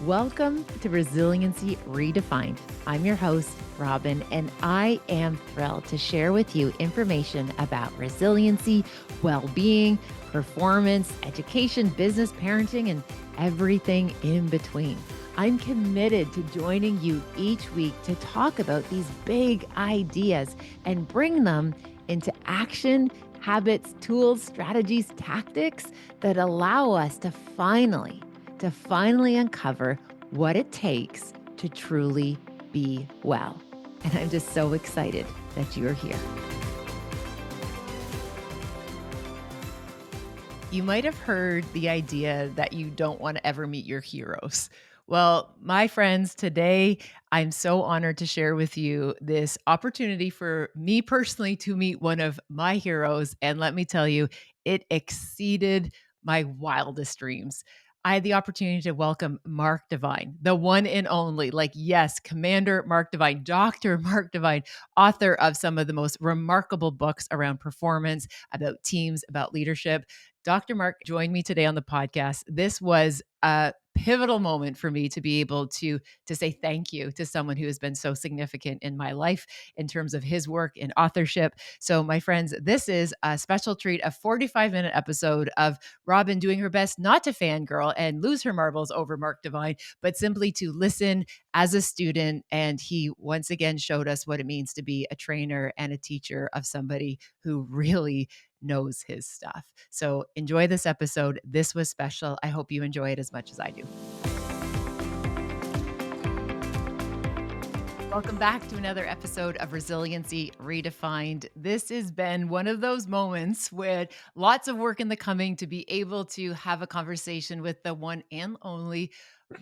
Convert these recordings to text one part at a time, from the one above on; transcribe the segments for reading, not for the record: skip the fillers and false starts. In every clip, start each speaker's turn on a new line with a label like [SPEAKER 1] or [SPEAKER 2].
[SPEAKER 1] Welcome to Resiliency Redefined. I'm your host, Robyne, and I am thrilled to share with you information about resiliency, well-being, performance, education, business, parenting, and everything in between. I'm committed to joining you each week to talk about these big ideas and bring them into action, habits, tools, strategies, tactics that allow us to finally uncover what it takes to truly be well. And I'm just so excited that you're here. You might have heard the idea that you don't want to ever meet your heroes. Well, my friends, today I'm so honored to share with you this opportunity for me personally to meet one of my heroes. And let me tell you, it exceeded my wildest dreams. I had the opportunity to welcome Mark Divine, the one and only, yes, Commander Mark Divine, Dr. Mark Divine, author of some of the most remarkable books around performance, about teams, about leadership. Dr. Mark joined me today on the podcast. This was a pivotal moment for me to be able to say thank you to someone who has been so significant in my life in terms of his work in authorship. So my friends, this is a special treat, a 45-minute episode of Robyne doing her best not to fangirl and lose her marbles over Mark Divine, but simply to listen as a student. And he once again showed us what it means to be a trainer and a teacher of somebody who really knows his stuff. So enjoy this episode. This was special. I hope you enjoy it as much as I do. Welcome back to another episode of Resiliency Redefined. This has been one of those moments with lots of work in the coming to be able to have a conversation with the one and only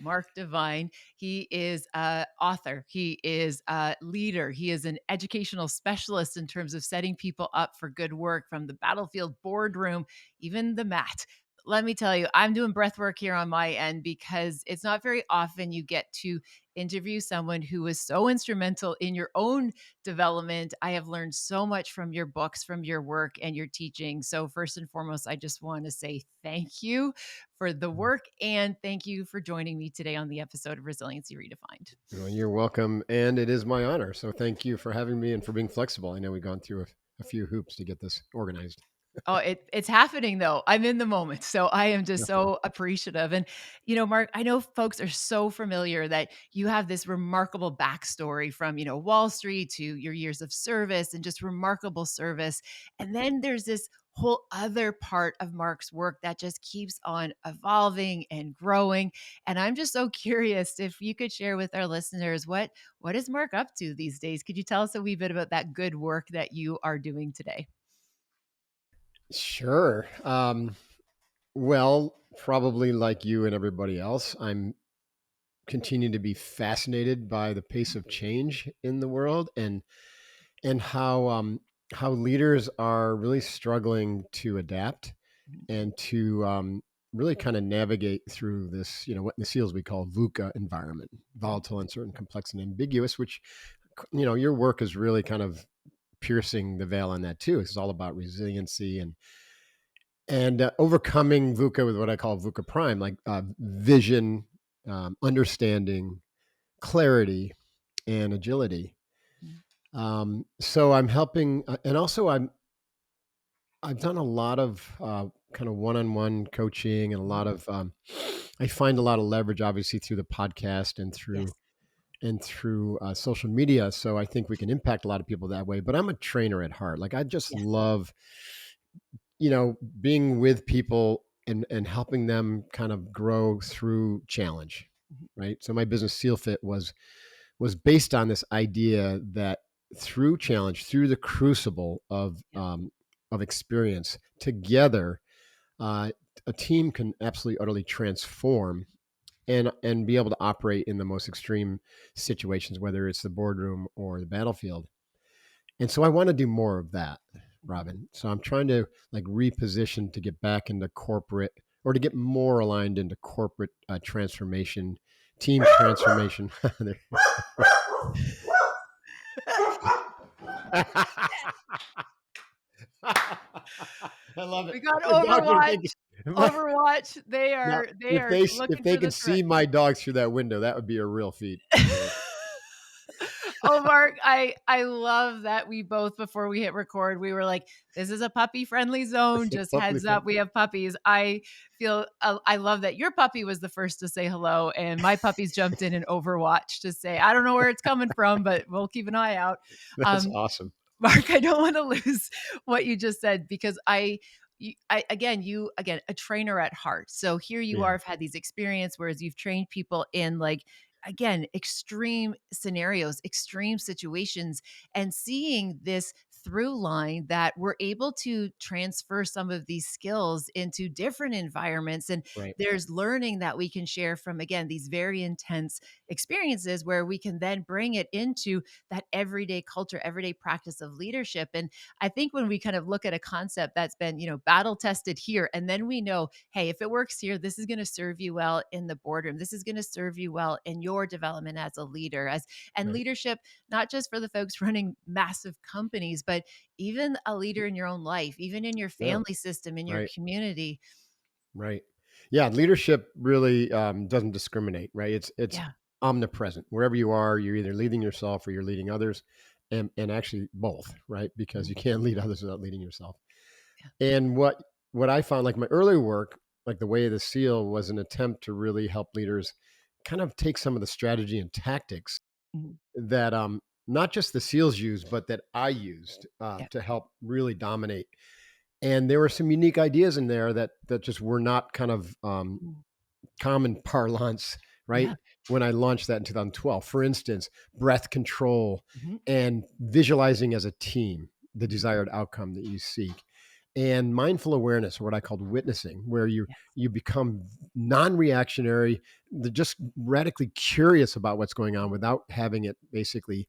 [SPEAKER 1] Mark Divine. He is an author. He is a leader. He is an educational specialist in terms of setting people up for good work from the battlefield boardroom, even the mat. Let me tell you, I'm doing breathwork here on my end because it's not very often you get to interview someone who was so instrumental in your own development. I have learned so much from your books, from your work and your teaching. So first and foremost, I just want to say thank you for the work and thank you for joining me today on the episode of Resiliency Redefined.
[SPEAKER 2] Well, you're welcome. And it is my honor. So thank you for having me and for being flexible. I know we've gone through a few hoops to get this organized.
[SPEAKER 1] Oh, it's happening though. I'm in the moment. So I am just
[SPEAKER 2] Definitely.
[SPEAKER 1] so appreciative. And, Mark, I know folks are so familiar that you have this remarkable backstory from, Wall Street to your years of service and just remarkable service. And then there's this whole other part of Mark's work that just keeps on evolving and growing. And I'm just so curious if you could share with our listeners, what is Mark up to these days? Could you tell us a wee bit about that good work that you are doing today?
[SPEAKER 2] Sure. Well, probably like you and everybody else, I'm continuing to be fascinated by the pace of change in the world and how leaders are really struggling to adapt and to really kind of navigate through this, what in the SEALs we call VUCA environment, volatile, uncertain, complex, and ambiguous, which, your work is really kind of piercing the veil on that too. It's all about resiliency and overcoming VUCA with what I call VUCA prime, like vision, understanding, clarity, and agility. So I'm helping, and also I've done a lot of kind of one-on-one coaching and a lot of I find a lot of leverage, obviously, through the podcast and
[SPEAKER 1] Yes.
[SPEAKER 2] through social media. So I think we can impact a lot of people that way. But I'm a trainer at heart. Like I just
[SPEAKER 1] Yes.
[SPEAKER 2] love, being with people and helping them kind of grow through challenge. Right. So my business Seal Fit was based on this idea that through challenge, through the crucible of experience, together, a team can absolutely utterly transform and be able to operate in the most extreme situations, whether it's the boardroom or the battlefield. And so I want to do more of that, Robyne. So I'm trying to like reposition to get back into corporate or to get more aligned into corporate transformation, team transformation. I love it.
[SPEAKER 1] We got
[SPEAKER 2] The dogs are thinking,
[SPEAKER 1] Overwatch.
[SPEAKER 2] My
[SPEAKER 1] Overwatch, they
[SPEAKER 2] Now,
[SPEAKER 1] are
[SPEAKER 2] if
[SPEAKER 1] looking
[SPEAKER 2] they
[SPEAKER 1] for
[SPEAKER 2] can
[SPEAKER 1] the threat.
[SPEAKER 2] see my dogs through that window, that would be a real feat. So,
[SPEAKER 1] Oh, Mark, I love that we both, before we hit record, we were like, "This is a puppy-friendly zone, just
[SPEAKER 2] hopefully
[SPEAKER 1] heads up,
[SPEAKER 2] fun.
[SPEAKER 1] we have puppies." I feel I love that your puppy was the first to say hello, and my puppies jumped in Overwatch to say, "I don't know where it's coming from, but we'll keep an eye out."
[SPEAKER 2] That's
[SPEAKER 1] Um,
[SPEAKER 2] awesome.
[SPEAKER 1] Mark, I don't wanna lose what you just said because again, a trainer at heart. So here you are,
[SPEAKER 2] Yeah,
[SPEAKER 1] have had these experience, whereas you've trained people in, like, again, extreme scenarios, extreme situations, and seeing this through line that we're able to transfer some of these skills into different environments. And
[SPEAKER 2] right,
[SPEAKER 1] there's learning that we can share from, again, these very intense experiences where we can then bring it into that everyday culture, everyday practice of leadership. And I think when we kind of look at a concept that's been, battle tested here, and then we know, hey, if it works here, this is going to serve you well in the boardroom. This is going to serve you well in your development as a leader, and
[SPEAKER 2] right.
[SPEAKER 1] leadership, not just for the folks running massive companies, but even a leader in your own life, even in your
[SPEAKER 2] Yeah,
[SPEAKER 1] family system, in your
[SPEAKER 2] right,
[SPEAKER 1] community.
[SPEAKER 2] right. Yeah, leadership really, doesn't discriminate, right? It's
[SPEAKER 1] Yeah.
[SPEAKER 2] omnipresent. Wherever you are, you're either leading yourself or you're leading others, and actually both, right? Because
[SPEAKER 1] Mhm.
[SPEAKER 2] you can't lead others without leading yourself.
[SPEAKER 1] Yeah.
[SPEAKER 2] And what I found, like my earlier work, like the Way of the Seal, was an attempt to really help leaders kind of take some of the strategy and tactics
[SPEAKER 1] Mhm.
[SPEAKER 2] that not just the SEALs used, but that I used
[SPEAKER 1] Yeah.
[SPEAKER 2] to help really dominate. And there were some unique ideas in there that just were not kind of
[SPEAKER 1] Mhm.
[SPEAKER 2] common parlance, right?
[SPEAKER 1] Yeah.
[SPEAKER 2] When I launched that in 2012, for instance, breath control
[SPEAKER 1] Mhm.
[SPEAKER 2] and visualizing as a team the
[SPEAKER 1] Mhm.
[SPEAKER 2] desired outcome that you seek, and mindful awareness, or what I called witnessing, where
[SPEAKER 1] Yes.
[SPEAKER 2] you become non-reactionary, just radically curious about what's going on without having it basically,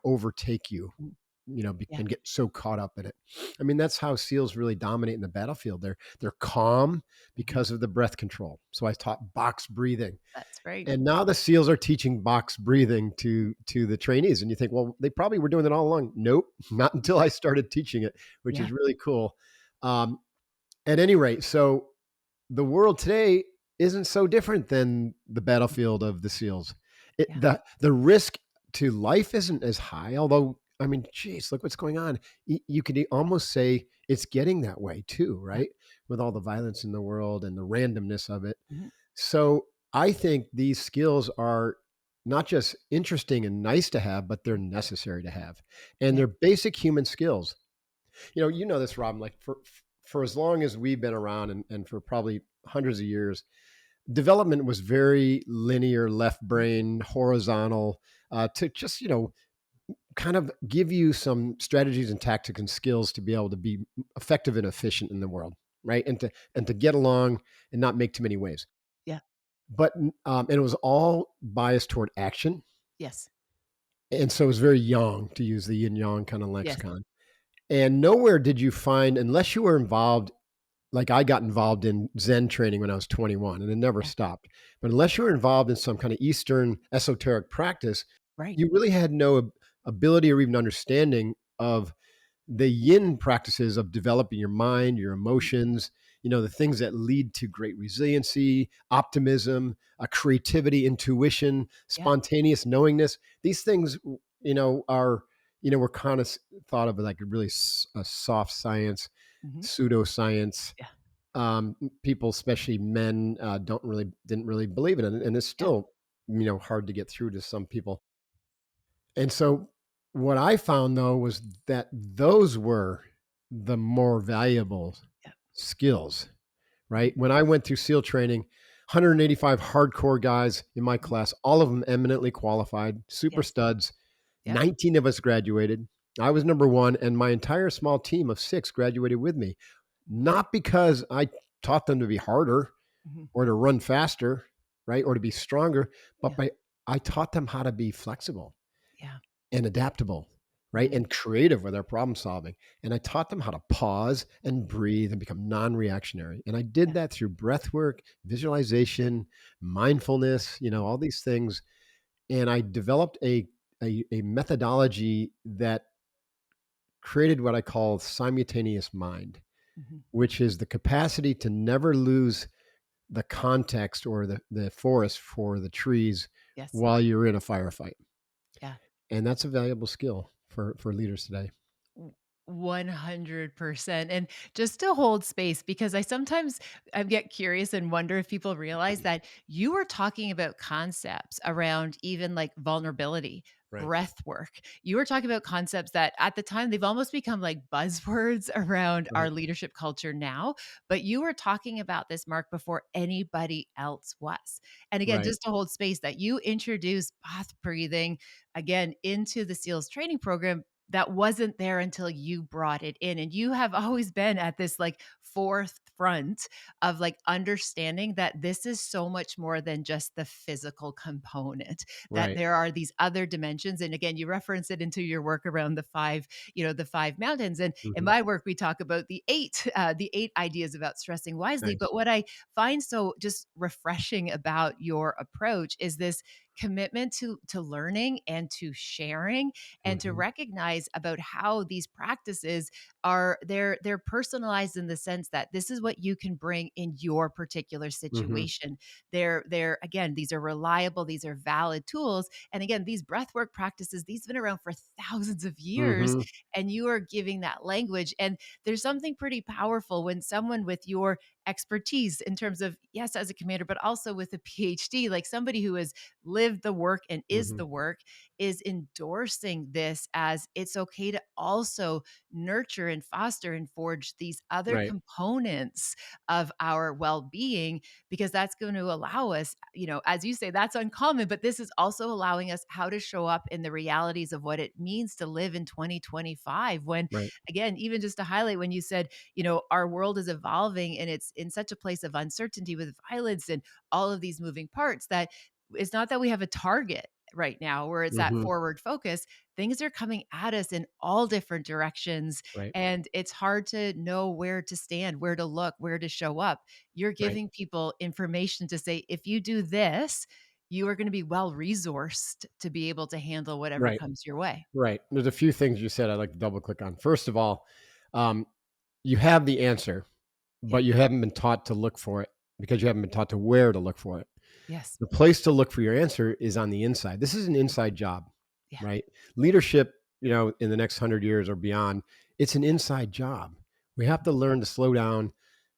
[SPEAKER 2] overtake you,
[SPEAKER 1] Mhm. Yeah.
[SPEAKER 2] and get so caught up in it. I mean, that's how SEALs really dominate in the battlefield. They're calm
[SPEAKER 1] Mhm.
[SPEAKER 2] because of the breath control. So I taught box breathing,
[SPEAKER 1] That's right.
[SPEAKER 2] and now the SEALs are teaching box breathing to the trainees. And you think, well, they probably were doing it all along. Nope, not until I started teaching it, which
[SPEAKER 1] Yeah.
[SPEAKER 2] is really cool. Um, at any rate, so the world today isn't so different than the battlefield of the SEALs.
[SPEAKER 1] Yeah.
[SPEAKER 2] The risk to life isn't as high, although I mean, geez, look what's going on. You could almost say it's getting that way too,
[SPEAKER 1] Yeah.
[SPEAKER 2] right? With all the violence in the world and the randomness of it.
[SPEAKER 1] Mhm.
[SPEAKER 2] So I think these skills are not just interesting and nice to have, but they're necessary to have. And
[SPEAKER 1] Yeah.
[SPEAKER 2] they're basic human skills. You know this, Rob, like for as long as we've been around, and for probably hundreds of years, development was very linear, left
[SPEAKER 1] Mhm.
[SPEAKER 2] brain, horizontal, to just, kind of give you some strategies and tactics and skills to be able to be effective and efficient in the world, right? And to get along and not make too many waves.
[SPEAKER 1] Yeah.
[SPEAKER 2] But and it was all biased toward action,
[SPEAKER 1] Yes.
[SPEAKER 2] and so it was very yang, to use the yin yang kind of
[SPEAKER 1] Yes.
[SPEAKER 2] lexicon. And nowhere did you find, unless you were involved, like I got involved in Zen training when I was 21, and it never
[SPEAKER 1] Yeah.
[SPEAKER 2] stopped. But unless you were involved in some kind of Eastern esoteric practice,
[SPEAKER 1] Right.
[SPEAKER 2] you really had no ability or even understanding of the yin practices of developing your mind, your
[SPEAKER 1] Mhm.
[SPEAKER 2] emotions, the things that lead to great resiliency, optimism, creativity, intuition,
[SPEAKER 1] Yeah.
[SPEAKER 2] spontaneous knowingness. These things, are, were kind of thought of like a really a soft science,
[SPEAKER 1] Mhm.
[SPEAKER 2] pseudoscience.
[SPEAKER 1] Yeah.
[SPEAKER 2] People, especially men, didn't really believe it, and it's
[SPEAKER 1] Yeah.
[SPEAKER 2] still, hard to get through to some people. And so what I found though was that those were the more valuable
[SPEAKER 1] Yeah.
[SPEAKER 2] skills, right?
[SPEAKER 1] Mhm.
[SPEAKER 2] When I went through SEAL training, 185 hardcore guys in my
[SPEAKER 1] Mhm.
[SPEAKER 2] class, all of them eminently qualified, super
[SPEAKER 1] Yes.
[SPEAKER 2] studs.
[SPEAKER 1] Yep.
[SPEAKER 2] 19 of us graduated. I was number one, and my entire small team of 6 graduated with me. Not because I taught them to be harder
[SPEAKER 1] Mhm.
[SPEAKER 2] or to run faster, right? Or to be stronger, but
[SPEAKER 1] Yeah.
[SPEAKER 2] by I taught them how to be flexible
[SPEAKER 1] Yeah.
[SPEAKER 2] and adaptable, right?
[SPEAKER 1] Mhm.
[SPEAKER 2] And creative with their problem solving. And I taught them how to pause and breathe and become non reactionary. And I did
[SPEAKER 1] Yeah.
[SPEAKER 2] that through breath work, visualization, mindfulness,
[SPEAKER 1] Mhm.
[SPEAKER 2] all these things. And I developed a methodology that created what I call simultaneous mind.
[SPEAKER 1] Mhm.
[SPEAKER 2] which is the capacity to never lose the context or the forest for the trees
[SPEAKER 1] Yes.
[SPEAKER 2] while you're in a firefight.
[SPEAKER 1] Yeah.
[SPEAKER 2] And that's a valuable skill for leaders today.
[SPEAKER 1] W 100%, and just to hold space because I get curious and wonder if people realize that you were talking about concepts around even, like, vulnerability,
[SPEAKER 2] Right.
[SPEAKER 1] breath work. You were talking about concepts that at the time, they've almost become like buzzwords around our
[SPEAKER 2] Right.
[SPEAKER 1] leadership culture now, but you were talking about this, Mark, before anybody else was. And again,
[SPEAKER 2] Right.
[SPEAKER 1] just to hold space that you introduced bath breathing, again, into the SEALs training program that wasn't there until you brought it in. And you have always been at this like forefront of like understanding that this is so much more than just the physical component, that
[SPEAKER 2] Right.
[SPEAKER 1] there are these other dimensions. And again, you reference it into your work around the five mountains. And in
[SPEAKER 2] Mhm.
[SPEAKER 1] my work, we talk about the eight ideas about stressing wisely.
[SPEAKER 2] Nice.
[SPEAKER 1] But what I find so just refreshing about your approach is this commitment to learning and to sharing and to
[SPEAKER 2] Mhm.
[SPEAKER 1] recognize about how these practices are they're personalized in the sense that this is what you can bring in your particular
[SPEAKER 2] Mhm.
[SPEAKER 1] situation. They're again, these are reliable, these are valid tools. And again, these breathwork practices, these have been around for thousands of years,
[SPEAKER 2] Mhm.
[SPEAKER 1] and you are giving that language. And there's something pretty powerful when someone with your expertise in terms of, yes, as a commander, but also with a PhD, like somebody who has lived the work and is
[SPEAKER 2] Mhm.
[SPEAKER 1] the work, is endorsing this as it's okay to also nurture and foster and forge these other
[SPEAKER 2] Right.
[SPEAKER 1] components of our well-being, because that's going to allow us, as you say, that's uncommon, but this is also allowing us how to show up in the realities of what it means to live in 2025 when,
[SPEAKER 2] Right.
[SPEAKER 1] again, even just to highlight when you said, our world is evolving and it's in such a place of uncertainty with violence and all of these moving parts, that it's not that we have a target right now where it's that
[SPEAKER 2] Mhm.
[SPEAKER 1] forward focus. Things are coming at us in all different directions,
[SPEAKER 2] Right.
[SPEAKER 1] and it's hard to know where to stand, where to look, where to show up. You're
[SPEAKER 2] Right.
[SPEAKER 1] giving people information to say, if you do this, you are going to be well resourced to be able to handle whatever
[SPEAKER 2] Right.
[SPEAKER 1] comes your way.
[SPEAKER 2] Right. There's a few things you said I'd like to double click on. First of all, um, you have the answer,
[SPEAKER 1] Yeah.
[SPEAKER 2] but you haven't been taught to look for it because you haven't been taught to where to look for it.
[SPEAKER 1] Yes.
[SPEAKER 2] The place to look for your answer is on the inside. This is an inside job,
[SPEAKER 1] Yeah.
[SPEAKER 2] right? Leadership, in the next 100 years or beyond, it's an inside job. We have to learn to slow down,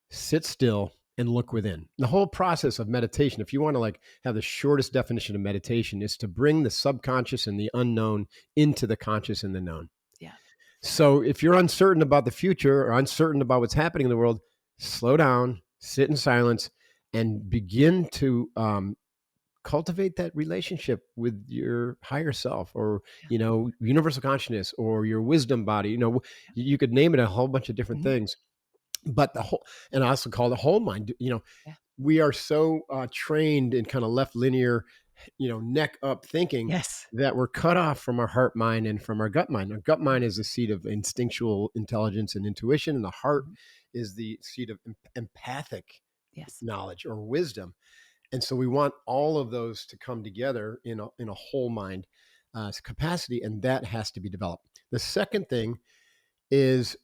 [SPEAKER 2] sit still, and look within. The whole process of meditation, if you want to like have the shortest definition of meditation, is to bring the subconscious and the unknown into the conscious and the known.
[SPEAKER 1] Yeah.
[SPEAKER 2] So if you're uncertain about the future or uncertain about what's happening in the world, slow down, sit in silence, and begin to cultivate that relationship with your higher self or
[SPEAKER 1] Yeah.
[SPEAKER 2] universal consciousness or your wisdom body. You could name it a whole bunch of different
[SPEAKER 1] Mhm.
[SPEAKER 2] things, but the whole, and I also call it whole mind.
[SPEAKER 1] Yeah.
[SPEAKER 2] We are so trained in kind of left linear, neck up thinking
[SPEAKER 1] Yes.
[SPEAKER 2] that we're cut off from our heart mind and from our gut mind. Our gut
[SPEAKER 1] Mhm.
[SPEAKER 2] mind is the seat of instinctual intelligence and intuition, and the heart
[SPEAKER 1] Mhm.
[SPEAKER 2] is the seat of empathic
[SPEAKER 1] Yes.
[SPEAKER 2] knowledge or wisdom. And so we want all of those to come together in a whole mind capacity, and that has to be developed. The second thing is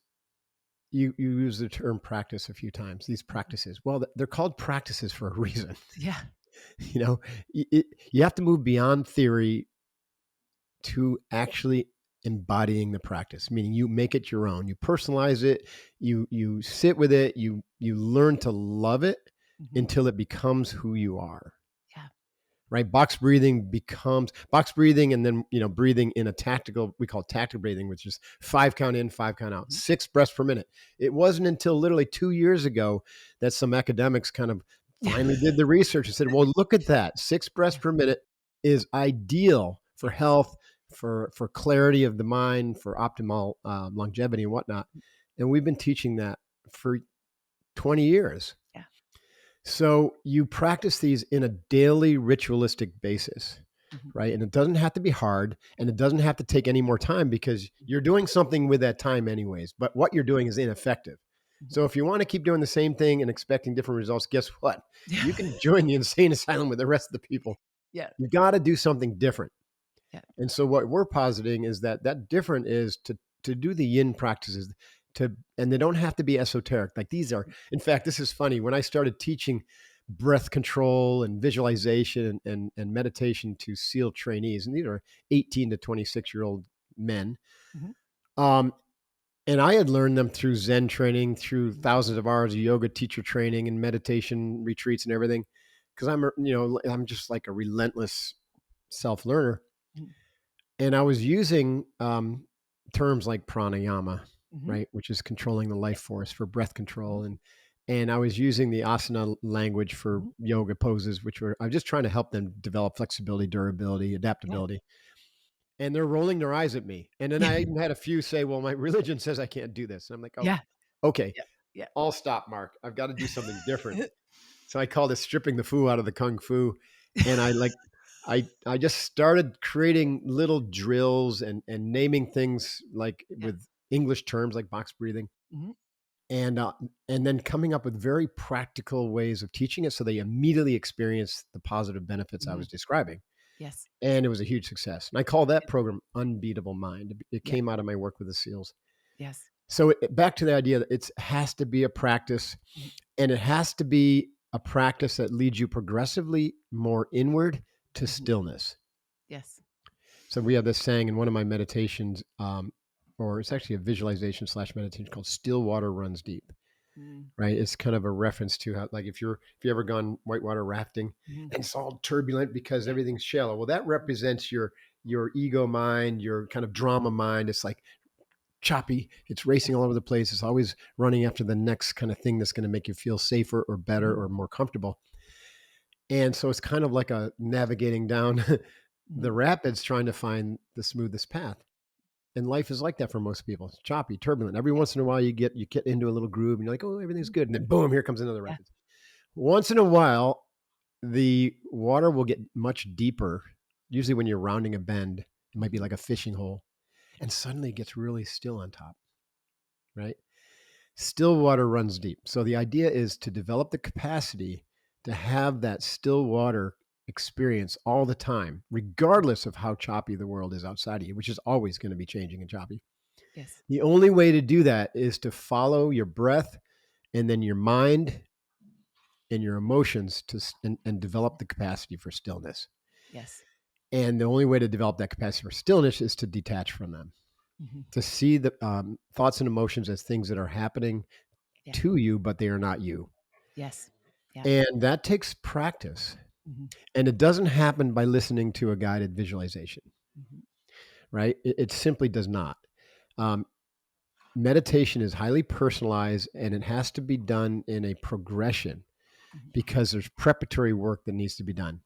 [SPEAKER 2] you use the term practice a few times. These
[SPEAKER 1] Mhm.
[SPEAKER 2] practices, well, they're called practices for a reason.
[SPEAKER 1] Yeah.
[SPEAKER 2] you know, you have to move beyond theory to actually embodying the practice, meaning you make it your own, you personalize it, you sit with it, you learn to love it
[SPEAKER 1] Mhm.
[SPEAKER 2] until it becomes who you are.
[SPEAKER 1] Yeah.
[SPEAKER 2] Right, box breathing becomes box breathing, and then breathing in a tactical, we call it tactical breathing, which is 5 count in, 5 count out,
[SPEAKER 1] Mhm.
[SPEAKER 2] 6 breaths per minute. It wasn't until literally 2 years ago that some academics kind of
[SPEAKER 1] Yeah.
[SPEAKER 2] finally did the research and said, well, look at that, 6 breaths
[SPEAKER 1] Yeah.
[SPEAKER 2] per minute is ideal for
[SPEAKER 1] Yes.
[SPEAKER 2] health, for clarity of the mind, for optimal longevity and whatnot. And we've been teaching that for 20 years.
[SPEAKER 1] Yeah.
[SPEAKER 2] So you practice these in a daily ritualistic basis,
[SPEAKER 1] Mhm.
[SPEAKER 2] right? And it doesn't have to be hard, and it doesn't have to take any more time because
[SPEAKER 1] Mhm.
[SPEAKER 2] you're doing something with that time anyways. But what you're doing is ineffective.
[SPEAKER 1] Mhm.
[SPEAKER 2] So if you want to keep doing the same thing and expecting different results, guess what?
[SPEAKER 1] Yeah.
[SPEAKER 2] You can join the insane asylum with the rest of the people.
[SPEAKER 1] Yeah.
[SPEAKER 2] You got to do something different.
[SPEAKER 1] Yeah.
[SPEAKER 2] And so what we're positing is that different is to do the yin practices. and they don't have to be esoteric. Like these are, in fact, this is funny. When I started teaching breath control and visualization and meditation to SEAL trainees, and these are 18 to 26-year-old men,
[SPEAKER 1] Mhm.
[SPEAKER 2] um, and I had learned them through Zen training, through thousands of hours of yoga teacher training and meditation retreats and everything. Because I'm just like a relentless self learner,
[SPEAKER 1] Mhm.
[SPEAKER 2] and I was using terms like pranayama,
[SPEAKER 1] Mhm.
[SPEAKER 2] right, which is controlling the life
[SPEAKER 1] Yeah.
[SPEAKER 2] force for breath
[SPEAKER 1] Mhm.
[SPEAKER 2] control, and I was using the asana language for
[SPEAKER 1] Mhm.
[SPEAKER 2] yoga poses, which were I was just trying to help them develop flexibility, durability,
[SPEAKER 1] Yeah.
[SPEAKER 2] adaptability. And they're rolling their eyes at me. And then I even had a few say, "Well, my religion says I can't do this." And I'm like, "Oh,
[SPEAKER 1] Yeah.
[SPEAKER 2] okay,
[SPEAKER 1] Yeah. Yeah.
[SPEAKER 2] I'll stop, Mark. I've got to do something different." So I called it stripping the foo out of the kung fu, and I just started creating little drills and naming things like
[SPEAKER 1] Yeah.
[SPEAKER 2] with English terms like box breathing,
[SPEAKER 1] Mhm.
[SPEAKER 2] and uh, and then coming up with very practical ways of teaching it, so they immediately experience the positive benefits I
[SPEAKER 1] Mhm.
[SPEAKER 2] was describing,
[SPEAKER 1] Yes.
[SPEAKER 2] and it was a huge success. And I call that
[SPEAKER 1] Yeah.
[SPEAKER 2] program Unbeatable Mind. It
[SPEAKER 1] Yeah.
[SPEAKER 2] came out of my work with the SEALs.
[SPEAKER 1] Yes.
[SPEAKER 2] So back to the idea that it has to be a practice,
[SPEAKER 1] Mhm.
[SPEAKER 2] and it has to be a practice that leads you progressively more inward to
[SPEAKER 1] Mhm.
[SPEAKER 2] stillness.
[SPEAKER 1] Yes.
[SPEAKER 2] So we have this saying in one of my meditations, or it's actually a visualization slash meditation called "Still water runs deep."
[SPEAKER 1] Mm.
[SPEAKER 2] Right? It's kind of a reference to how, like, if you ever gone whitewater rafting
[SPEAKER 1] Mhm.
[SPEAKER 2] and it's all turbulent because
[SPEAKER 1] Yeah.
[SPEAKER 2] everything's shallow. Well, that represents your ego mind, your kind of drama mind. It's like choppy. It's
[SPEAKER 1] Yeah.
[SPEAKER 2] racing all over the place. It's always running after the next kind of thing that's going to make you feel safer or better
[SPEAKER 1] Mhm.
[SPEAKER 2] or more comfortable. And so it's kind of like a navigating down the
[SPEAKER 1] Mhm.
[SPEAKER 2] rapids trying to find the smoothest path. And life is like that for most people. It's choppy, turbulent. Every
[SPEAKER 1] Yeah.
[SPEAKER 2] once in a while you get into a little groove and you're like, "Oh, everything's
[SPEAKER 1] Mhm.
[SPEAKER 2] good." And then boom, here comes another
[SPEAKER 1] Yeah.
[SPEAKER 2] rapids. Once in a while, the water will get much deeper. Usually when you're rounding a bend, it might be
[SPEAKER 1] Mhm.
[SPEAKER 2] like a fishing hole, and suddenly it gets really still on top, right? Still water runs deep. So the idea is to develop the capacity to have that still water experience all the time, regardless of how choppy the world is outside of you, which is always going to be changing and choppy.
[SPEAKER 1] Yes.
[SPEAKER 2] The only way to do that is to follow your breath and then your mind and your emotions and develop the capacity for stillness.
[SPEAKER 1] Yes.
[SPEAKER 2] And the only way to develop that capacity for stillness is to detach from them,
[SPEAKER 1] Mhm.
[SPEAKER 2] to see the thoughts and emotions as things that are happening
[SPEAKER 1] Yeah.
[SPEAKER 2] to you, but they are not you.
[SPEAKER 1] Yes. Yeah.
[SPEAKER 2] And that takes practice.
[SPEAKER 1] Mhm.
[SPEAKER 2] And it doesn't happen by listening to a guided visualization,
[SPEAKER 1] Mhm.
[SPEAKER 2] right? It simply does not. Um, Meditation is highly personalized and it has to be done in a progression
[SPEAKER 1] Mhm.
[SPEAKER 2] because there's preparatory work that needs to be done.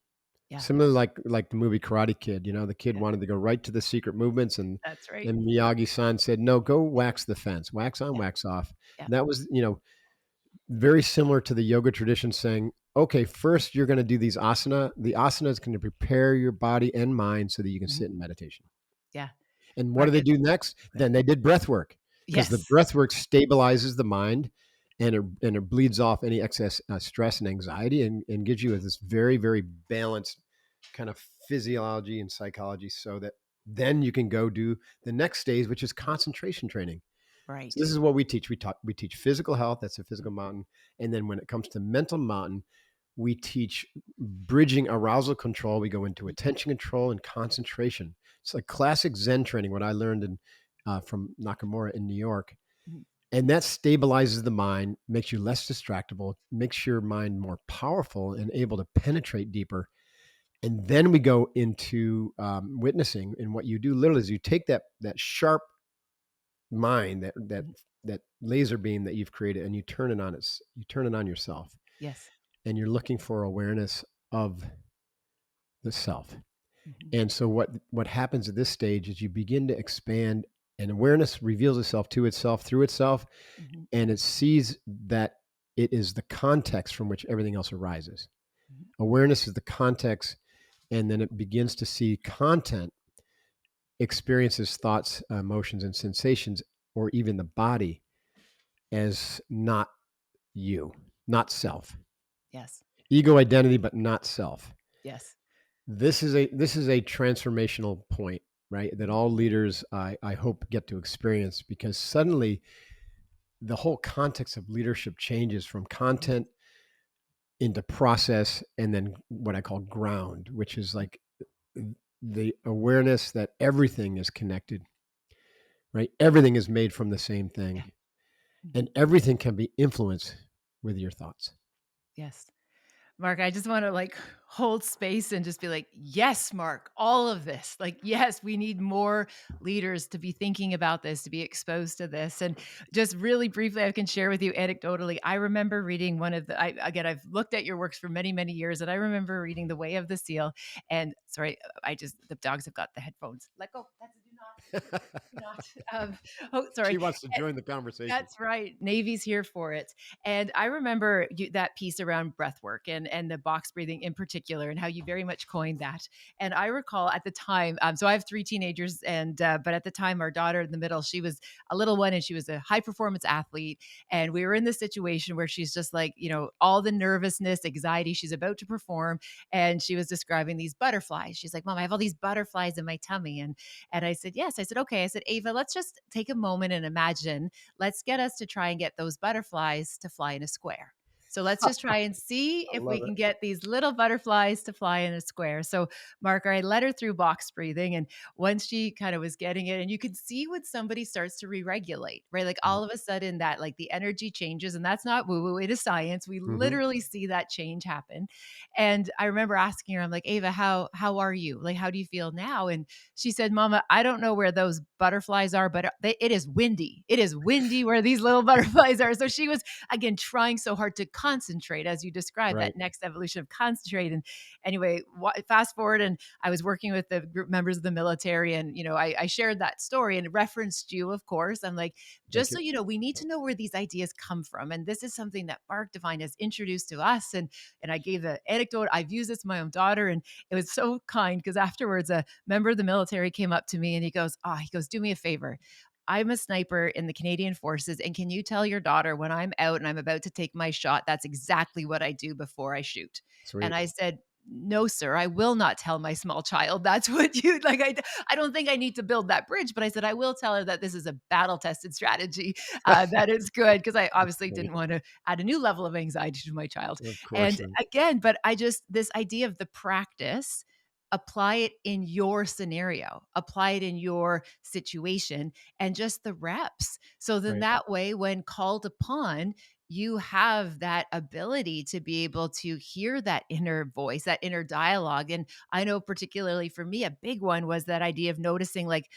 [SPEAKER 1] Yeah.
[SPEAKER 2] Similar like the movie Karate Kid, the kid
[SPEAKER 1] Yeah.
[SPEAKER 2] wanted to go right to the secret movements, and
[SPEAKER 1] That's right.
[SPEAKER 2] and Miyagi-san said, "No, go wax the fence, wax on,
[SPEAKER 1] Yeah.
[SPEAKER 2] wax off."
[SPEAKER 1] Yeah.
[SPEAKER 2] And that was, very similar to the yoga tradition saying, "Okay, first you're going to do these asana. The asana is going to prepare your body and mind so that you can
[SPEAKER 1] Mhm.
[SPEAKER 2] sit in meditation."
[SPEAKER 1] Yeah.
[SPEAKER 2] And what do
[SPEAKER 1] Mark,
[SPEAKER 2] they
[SPEAKER 1] it's
[SPEAKER 2] do next?
[SPEAKER 1] good.
[SPEAKER 2] Then they did breath work because the
[SPEAKER 1] Yes.
[SPEAKER 2] breath work stabilizes the mind and it bleeds off any excess stress and anxiety and gives you this very, very balanced kind of physiology and psychology so that then you can go do the next stage, which is concentration training. So
[SPEAKER 1] Right.
[SPEAKER 2] this is what we teach. We teach physical health, that's a physical mountain. And then when it comes to mental mountain, we teach bridging arousal control. We go into
[SPEAKER 1] Mhm.
[SPEAKER 2] attention control and concentration. It's like classic Zen training, what I learned from Nakamura in New York.
[SPEAKER 1] Mhm.
[SPEAKER 2] And that stabilizes the mind, makes you less distractible, makes your mind more powerful and able to penetrate deeper. And then we go into witnessing. And what you do literally is you take that sharp mind,
[SPEAKER 1] Mhm.
[SPEAKER 2] that laser beam that you've created, and you turn it on yourself,
[SPEAKER 1] Yes.
[SPEAKER 2] and you're looking for awareness of the self.
[SPEAKER 1] Mhm.
[SPEAKER 2] And so what happens at this stage is you begin to expand, and awareness reveals itself to itself through itself,
[SPEAKER 1] Mhm.
[SPEAKER 2] and it sees that it is the context from which everything else arises.
[SPEAKER 1] Mhm.
[SPEAKER 2] Awareness is the context, and then it begins to see content, experiences, thoughts, emotions, and sensations, or even the body as not you, not self.
[SPEAKER 1] Yes.
[SPEAKER 2] Ego identity, but not self.
[SPEAKER 1] Yes.
[SPEAKER 2] This is a transformational point, right? That
[SPEAKER 1] Mhm.
[SPEAKER 2] all leaders I hope get to experience because suddenly the whole context of leadership changes from
[SPEAKER 1] Mhm.
[SPEAKER 2] content into process and then what I call ground, which is like the awareness that everything is connected, right? Everything is made from the same
[SPEAKER 1] Yeah.
[SPEAKER 2] thing
[SPEAKER 1] Mhm.
[SPEAKER 2] and everything can be influenced with your thoughts.
[SPEAKER 1] Yes. Mark, I just wanna, like, hold space and just be like, "Yes, Mark, all of this." Like, yes, we need more leaders to be thinking about this, to be exposed to this, and just really briefly, I can share with you anecdotally, I remember reading one of the I've looked at your works for many, many years, and I remember reading The Way of the Seal, and sorry, I just the dogs have got the headphones. Let go. That's a do not, do not. Oh,
[SPEAKER 2] She
[SPEAKER 1] sorry.
[SPEAKER 2] wants to join the conversation.
[SPEAKER 1] That's right. Navy's here for it. And I remember that piece around breath work and the box breathing in particular, and how you very much coined that. And I recall at the time, so I have three teenagers, and but at the time, our daughter in the middle, she was a little one, and she was a high performance athlete. And we were in this situation where she's just like, all the nervousness, anxiety, she's about to perform, and she was describing these butterflies. She's like, "Mom, I have all these butterflies in my tummy," and I said, "Yes." I said, "Okay." I said, "Ava, let's just take a moment and imagine. Let's get us to try and get those butterflies to fly in a square. So let's just try and see
[SPEAKER 2] I
[SPEAKER 1] if we
[SPEAKER 2] love
[SPEAKER 1] can
[SPEAKER 2] it.
[SPEAKER 1] get these little butterflies to fly in a square." So, Mark, I led her through box breathing. And once she kind of was getting it, and you can see when somebody starts to re regulate, right? Like all of a sudden, that like the energy changes. And that's not woo woo, it is science. We
[SPEAKER 2] Mm-hmm.
[SPEAKER 1] literally see that change happen. And I remember asking her, I'm like, "Ava, how are you? Like, how do you feel now?" And she said, "Mama, I don't know where those butterflies are, but it is windy. It is windy where these little butterflies are." So she was, again, trying so hard to concentrate, as you described,
[SPEAKER 2] Right.
[SPEAKER 1] that next evolution of concentrate. And anyway, fast forward, and I was working with the group members of the military, and I shared that story and referenced you, of course. I'm like,
[SPEAKER 2] Thank
[SPEAKER 1] just so
[SPEAKER 2] you.
[SPEAKER 1] you know, we need to know where these ideas come from, and this is something that Mark Divine has introduced to us. And I gave the anecdote. I've used this with my own daughter, and it was so kind because afterwards, a member of the military came up to me and he goes, "Do me a favor. I'm a sniper in the Canadian Forces. And can you tell your daughter when I'm out and I'm about to take my shot, that's exactly what I do before I shoot?" And
[SPEAKER 2] Sweet.
[SPEAKER 1] I said, "No, sir, I will not tell my small child that's what you like. I don't think I need to build that bridge, but I said, I will tell her that this is a battle tested strategy. That is good." Because I
[SPEAKER 2] That's
[SPEAKER 1] obviously
[SPEAKER 2] funny.
[SPEAKER 1] didn't want to add a new level of anxiety to my child.
[SPEAKER 2] Of course.
[SPEAKER 1] And again, but this idea of the practice, apply it in your scenario, apply it in your situation, and just the reps. So then
[SPEAKER 2] Right.
[SPEAKER 1] that way, when called upon, you have that ability to be able to hear that inner voice, that inner dialogue. And I know, particularly for me, a big one was that idea of noticing, like,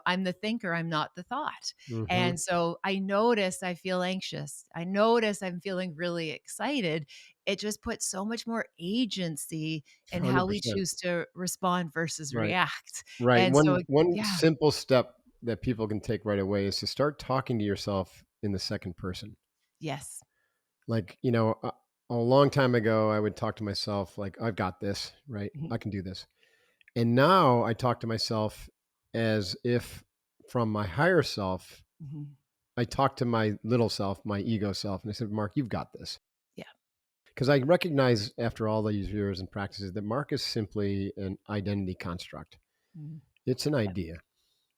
[SPEAKER 1] I'm the thinker, I'm not the thought.
[SPEAKER 2] Mm-hmm.
[SPEAKER 1] And so I notice I feel anxious. I notice I'm feeling really excited. It just puts so much more agency in how we
[SPEAKER 2] 100%.
[SPEAKER 1] choose to respond versus
[SPEAKER 2] Right.
[SPEAKER 1] react.
[SPEAKER 2] Right.
[SPEAKER 1] And so,
[SPEAKER 2] One
[SPEAKER 1] yeah,
[SPEAKER 2] simple step that people can take right away is to start talking to yourself in the second person.
[SPEAKER 1] yes.
[SPEAKER 2] Like, a long time ago, I would talk to myself like, "I've got this, right?
[SPEAKER 1] Mhm,
[SPEAKER 2] I can do this." And now I talk to myself as if from my higher self,
[SPEAKER 1] mhm.
[SPEAKER 2] I talk to my little self, my ego self, and I said, "Mark, you've got this."
[SPEAKER 1] Yeah.
[SPEAKER 2] Because I recognize after all these years and practices that Mark is simply an identity construct.
[SPEAKER 1] Mhm.
[SPEAKER 2] It's an
[SPEAKER 1] Yeah.
[SPEAKER 2] idea,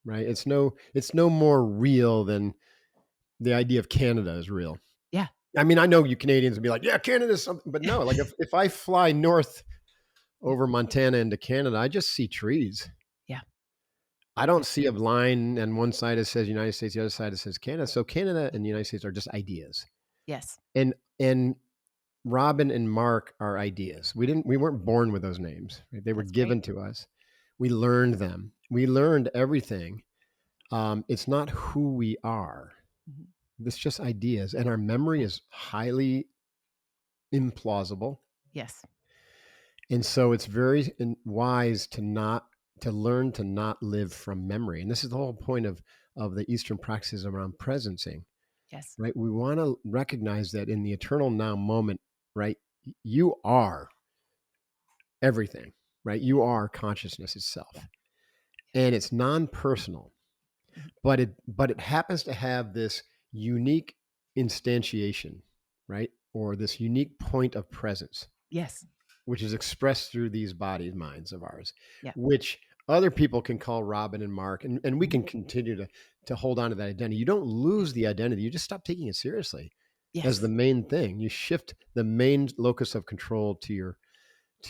[SPEAKER 2] right? It's no more real than the idea of Canada is real.
[SPEAKER 1] Yeah.
[SPEAKER 2] I mean, I know you Canadians would be like, "Yeah, Canada's something," but no, like if I fly north
[SPEAKER 1] Yeah.
[SPEAKER 2] over Montana into Canada, I just see trees.
[SPEAKER 1] Yeah.
[SPEAKER 2] I don't
[SPEAKER 1] Yeah.
[SPEAKER 2] see a line on one side that says United States, the other side that says Canada. So Canada and the United States are just ideas.
[SPEAKER 1] Yes.
[SPEAKER 2] And Robin and Mark are ideas. We weren't born with those names. Right? They were
[SPEAKER 1] That's right.
[SPEAKER 2] given to us. We learned them. We learned everything. It's not who we are.
[SPEAKER 1] Mhm.
[SPEAKER 2] It's just ideas, and our memory
[SPEAKER 1] Yeah.
[SPEAKER 2] is highly implausible.
[SPEAKER 1] Yes.
[SPEAKER 2] And so it's very wise to learn to not live from memory. And this is the whole point of the Eastern practices around presencing,
[SPEAKER 1] Yes.
[SPEAKER 2] right? We want to recognize that in the eternal now moment, right? You are everything, right? You are consciousness itself.
[SPEAKER 1] Yeah.
[SPEAKER 2] And it's non-personal,
[SPEAKER 1] Mhm.
[SPEAKER 2] but it happens to have this unique instantiation, right? Or this unique point of presence,
[SPEAKER 1] Yes.
[SPEAKER 2] which is expressed through these bodies, minds of ours,
[SPEAKER 1] Yeah.
[SPEAKER 2] which other people can call Robin and Mark, and we
[SPEAKER 1] Mhm.
[SPEAKER 2] can continue to hold on to that identity. You don't
[SPEAKER 1] Yeah.
[SPEAKER 2] lose the identity. You just stop taking it seriously as the
[SPEAKER 1] Yes.
[SPEAKER 2] main thing. You shift the main locus of control to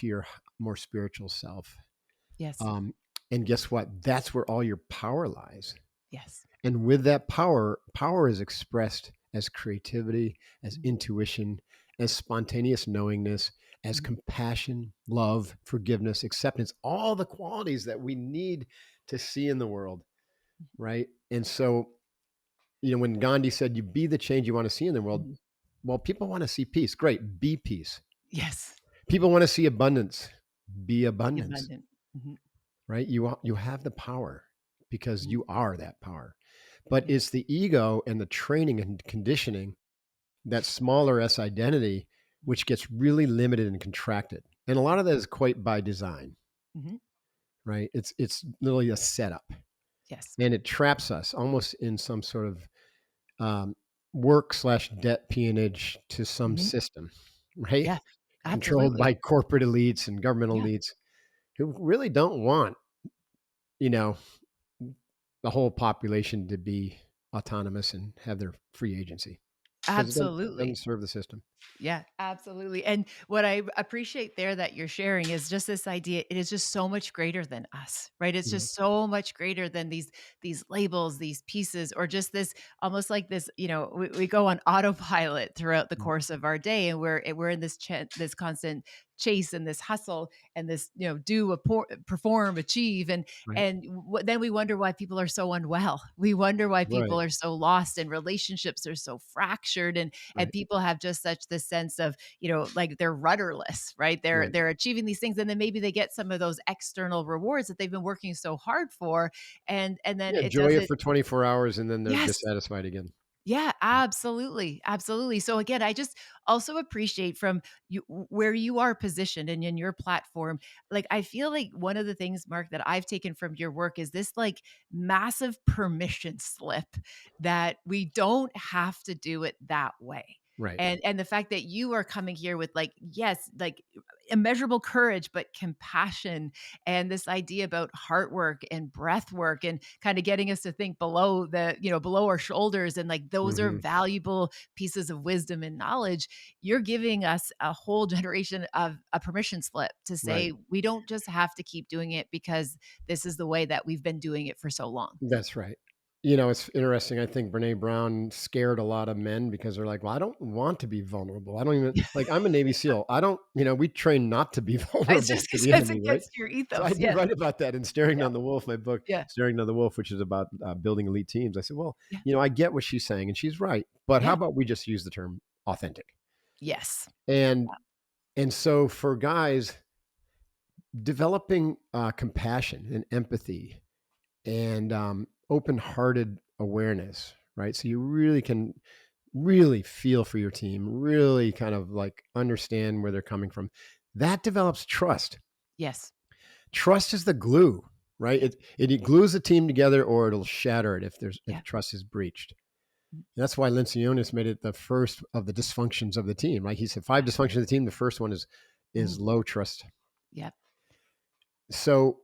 [SPEAKER 2] your more spiritual self.
[SPEAKER 1] Yes.
[SPEAKER 2] Um, and guess what? That's where all your power lies.
[SPEAKER 1] Yes.
[SPEAKER 2] And with that power, power is expressed as creativity, as
[SPEAKER 1] Mhm.
[SPEAKER 2] intuition, as spontaneous knowingness, as
[SPEAKER 1] Mhm.
[SPEAKER 2] compassion, love, forgiveness, acceptance, all the qualities that we need to see in the world, right? And so, when Gandhi said, "You be the change you want to see in the world,"
[SPEAKER 1] Mhm.
[SPEAKER 2] well, people want to see peace. Great, be peace.
[SPEAKER 1] Yes.
[SPEAKER 2] People want to see abundance. Be
[SPEAKER 1] Be
[SPEAKER 2] abundance,
[SPEAKER 1] abundant. Mhm.
[SPEAKER 2] right? You have the power because
[SPEAKER 1] Mhm.
[SPEAKER 2] you are that power. But
[SPEAKER 1] Yeah.
[SPEAKER 2] it's the ego and the training and conditioning, that smaller S identity,
[SPEAKER 1] Mhm.
[SPEAKER 2] which gets really limited and contracted. And a lot of that is quite by design,
[SPEAKER 1] Mhm.
[SPEAKER 2] right? It's literally a setup,
[SPEAKER 1] Yes.
[SPEAKER 2] and it traps us almost in some sort of um, work slash debt peonage to some
[SPEAKER 1] Mhm.
[SPEAKER 2] system, right?
[SPEAKER 1] Yeah.
[SPEAKER 2] Controlled
[SPEAKER 1] Absolutely.
[SPEAKER 2] by corporate elites and governmental
[SPEAKER 1] Yeah.
[SPEAKER 2] elites who really don't want, you know, the whole population to be autonomous and have their free agency because it doesn't
[SPEAKER 1] Absolutely.
[SPEAKER 2] serve the system.
[SPEAKER 1] Yeah, absolutely. And what I appreciate there that you're sharing is just this idea it is just so much greater than us, right? It's
[SPEAKER 2] Mhm.
[SPEAKER 1] just so much greater than these labels, these pieces, or just this almost like this, we go on autopilot throughout the
[SPEAKER 2] Mhm.
[SPEAKER 1] course of our day and we're in this constant chase and this hustle and this, perform, achieve
[SPEAKER 2] Right.
[SPEAKER 1] and then we wonder why people are so unwell. We wonder why people
[SPEAKER 2] Right.
[SPEAKER 1] are so lost and relationships are so fractured and
[SPEAKER 2] Right.
[SPEAKER 1] people have just such this sense of like they're rudderless, right? they're
[SPEAKER 2] Right.
[SPEAKER 1] they're achieving these things and then maybe they get some of those external rewards that they've been working so hard for and then
[SPEAKER 2] Yeah,
[SPEAKER 1] it
[SPEAKER 2] enjoy it
[SPEAKER 1] doesn't.
[SPEAKER 2] for 24 hours and then they're
[SPEAKER 1] Yes.
[SPEAKER 2] dissatisfied again.
[SPEAKER 1] Yeah, absolutely, absolutely. So again, I just also appreciate from you where you are positioned and in your platform. Like I feel like one of the things, Mark, that I've taken from your work is this like massive permission slip that we don't have to do it that way.
[SPEAKER 2] Right.
[SPEAKER 1] And the fact that you are coming here with like, yes, like immeasurable courage, but compassion and this idea about heart work and breath work and kind of getting us to think below below our shoulders and like those are
[SPEAKER 2] Mhm.
[SPEAKER 1] valuable pieces of wisdom and knowledge. You're giving us a whole generation of a permission slip to
[SPEAKER 2] Right.
[SPEAKER 1] say we don't just have to keep doing it because this is the way that we've been doing it for so long.
[SPEAKER 2] That's right. It's interesting. I think Brene Brown scared a lot of men because they're like, "Well, I don't want to be vulnerable. I don't even like I'm a Navy SEAL. I don't, we train not to be
[SPEAKER 1] It's
[SPEAKER 2] vulnerable
[SPEAKER 1] just
[SPEAKER 2] to the
[SPEAKER 1] because it's
[SPEAKER 2] enemy, right?"
[SPEAKER 1] against your
[SPEAKER 2] So I
[SPEAKER 1] ethos.
[SPEAKER 2] do
[SPEAKER 1] Yes.
[SPEAKER 2] write about that in Staring
[SPEAKER 1] Yeah.
[SPEAKER 2] Down the Wolf, my book,
[SPEAKER 1] Yeah.
[SPEAKER 2] Staring Down the Wolf, which is about building elite teams. I said, "Well,
[SPEAKER 1] Yeah.
[SPEAKER 2] I get what she's saying and she's right, but how
[SPEAKER 1] Yeah.
[SPEAKER 2] about we just use the term authentic?"
[SPEAKER 1] Yes.
[SPEAKER 2] And so for guys, developing compassion and empathy and open-hearted awareness, right? So you really can really feel for your team, really kind of like understand where they're coming from. That develops trust.
[SPEAKER 1] Yes.
[SPEAKER 2] Trust is the glue, right?
[SPEAKER 1] Yes.
[SPEAKER 2] It glues the team together, or it'll shatter it if
[SPEAKER 1] Yeah.
[SPEAKER 2] trust is breached. That's why Lencioni made it the first of the dysfunctions of the team. Like he said, five
[SPEAKER 1] Yeah.
[SPEAKER 2] dysfunctions of the team. The first one is
[SPEAKER 1] Mhm.
[SPEAKER 2] low trust.
[SPEAKER 1] Yep.
[SPEAKER 2] So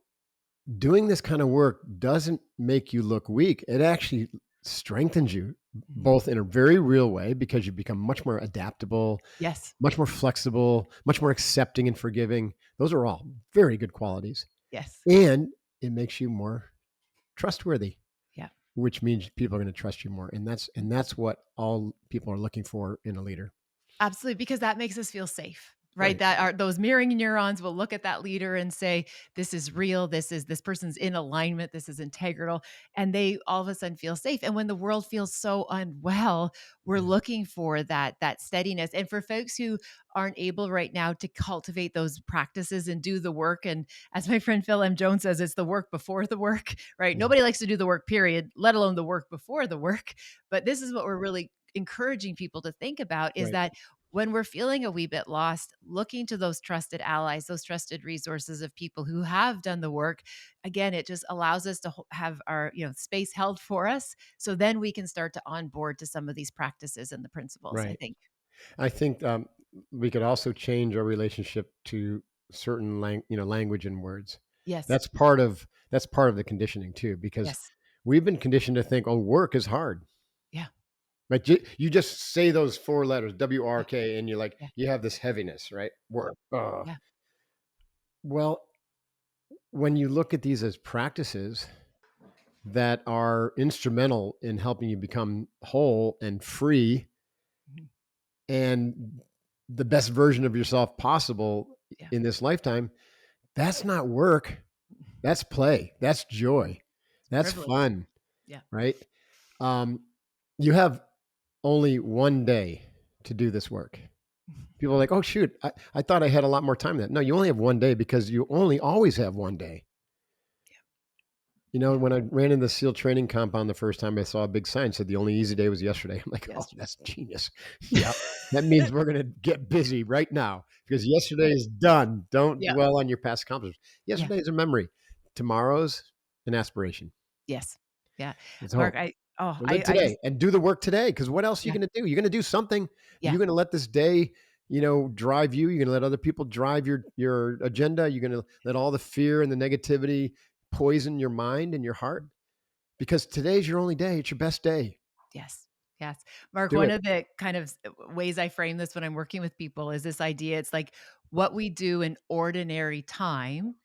[SPEAKER 2] doing this kind of work doesn't make you look weak. It actually strengthens you
[SPEAKER 1] Mhm.
[SPEAKER 2] both in a very real way because you become much more adaptable,
[SPEAKER 1] Yes.
[SPEAKER 2] much more flexible, much more accepting and forgiving. Those are all very good qualities.
[SPEAKER 1] Yes.
[SPEAKER 2] And it makes you more trustworthy,
[SPEAKER 1] Yeah.
[SPEAKER 2] which means people are going to trust you more. And that's what all people are looking for in a leader.
[SPEAKER 1] Absolutely, because that makes us feel safe, right?
[SPEAKER 2] Right.
[SPEAKER 1] That are those mirroring neurons will look at that leader and say, "This is real. This person's in alignment. This is integral," and they all of a sudden feel safe. And when the world feels so unwell, we're
[SPEAKER 2] Yeah.
[SPEAKER 1] looking for that steadiness. And for folks who aren't able right now to cultivate those practices and do the work, and as my friend Phil M. Jones says, it's the work before the work, right?
[SPEAKER 2] Yeah.
[SPEAKER 1] Nobody likes to do the work, period, let alone the work before the work. But this is what we're really encouraging people to think about is
[SPEAKER 2] Right.
[SPEAKER 1] that when we're feeling a wee bit lost, looking to those trusted allies, those trusted resources of people who have done the work, again, it just allows us to have our, space held for us. So then we can start to onboard to some of these practices and the principles, I
[SPEAKER 2] Right.
[SPEAKER 1] think.
[SPEAKER 2] I think we could also change our relationship to certain language and words.
[SPEAKER 1] Yes.
[SPEAKER 2] That's part of the conditioning too, because
[SPEAKER 1] Yes.
[SPEAKER 2] we've been conditioned to think, "Oh, work is hard."
[SPEAKER 1] Yeah.
[SPEAKER 2] Like you just say those 4 letters,
[SPEAKER 1] Yeah.
[SPEAKER 2] WRK, and you're like,
[SPEAKER 1] Yeah.
[SPEAKER 2] you have this heaviness, right? Work. Ugh.
[SPEAKER 1] Yeah.
[SPEAKER 2] Well, when you look at these as practices that are instrumental in helping you become whole and free
[SPEAKER 1] Mhm.
[SPEAKER 2] and the best version of yourself possible
[SPEAKER 1] Yeah.
[SPEAKER 2] in this lifetime, that's not work. That's play. That's joy.
[SPEAKER 1] It's
[SPEAKER 2] That's
[SPEAKER 1] privilege.
[SPEAKER 2] fun,
[SPEAKER 1] Yeah.
[SPEAKER 2] right? Um, you have only one day to do this work. People are like, oh, shoot, I thought I had a lot more time than that. No, you only have one day because you only always have one day. You know,
[SPEAKER 1] Yeah.
[SPEAKER 2] when I ran in the SEAL training compound the first time, I saw a big sign said the only easy day was yesterday. I'm like, oh,
[SPEAKER 1] Yesterday.
[SPEAKER 2] that's genius. Yeah. That means we're going to get busy right now because yesterday is done. Don't
[SPEAKER 1] Yeah.
[SPEAKER 2] dwell on your past accomplishments.
[SPEAKER 1] Yeah.
[SPEAKER 2] Yesterday is a memory. Tomorrow's an aspiration.
[SPEAKER 1] Yes. Yeah.
[SPEAKER 2] It's
[SPEAKER 1] Mark,
[SPEAKER 2] hope. So live
[SPEAKER 1] I just
[SPEAKER 2] today and do the work today. Because what else are you
[SPEAKER 1] yeah.
[SPEAKER 2] going to do? You're going to do something.
[SPEAKER 1] Yeah.
[SPEAKER 2] You're going to let this day, drive you. You're going to let other people drive your agenda. You're going to let all the fear and the negativity poison your mind and your heart because today's your only day. It's your best day.
[SPEAKER 1] Yes. Yes. Mark,
[SPEAKER 2] Do
[SPEAKER 1] one
[SPEAKER 2] it.
[SPEAKER 1] of the kind of ways I frame this when I'm working with people is this idea. It's like what we do in ordinary time,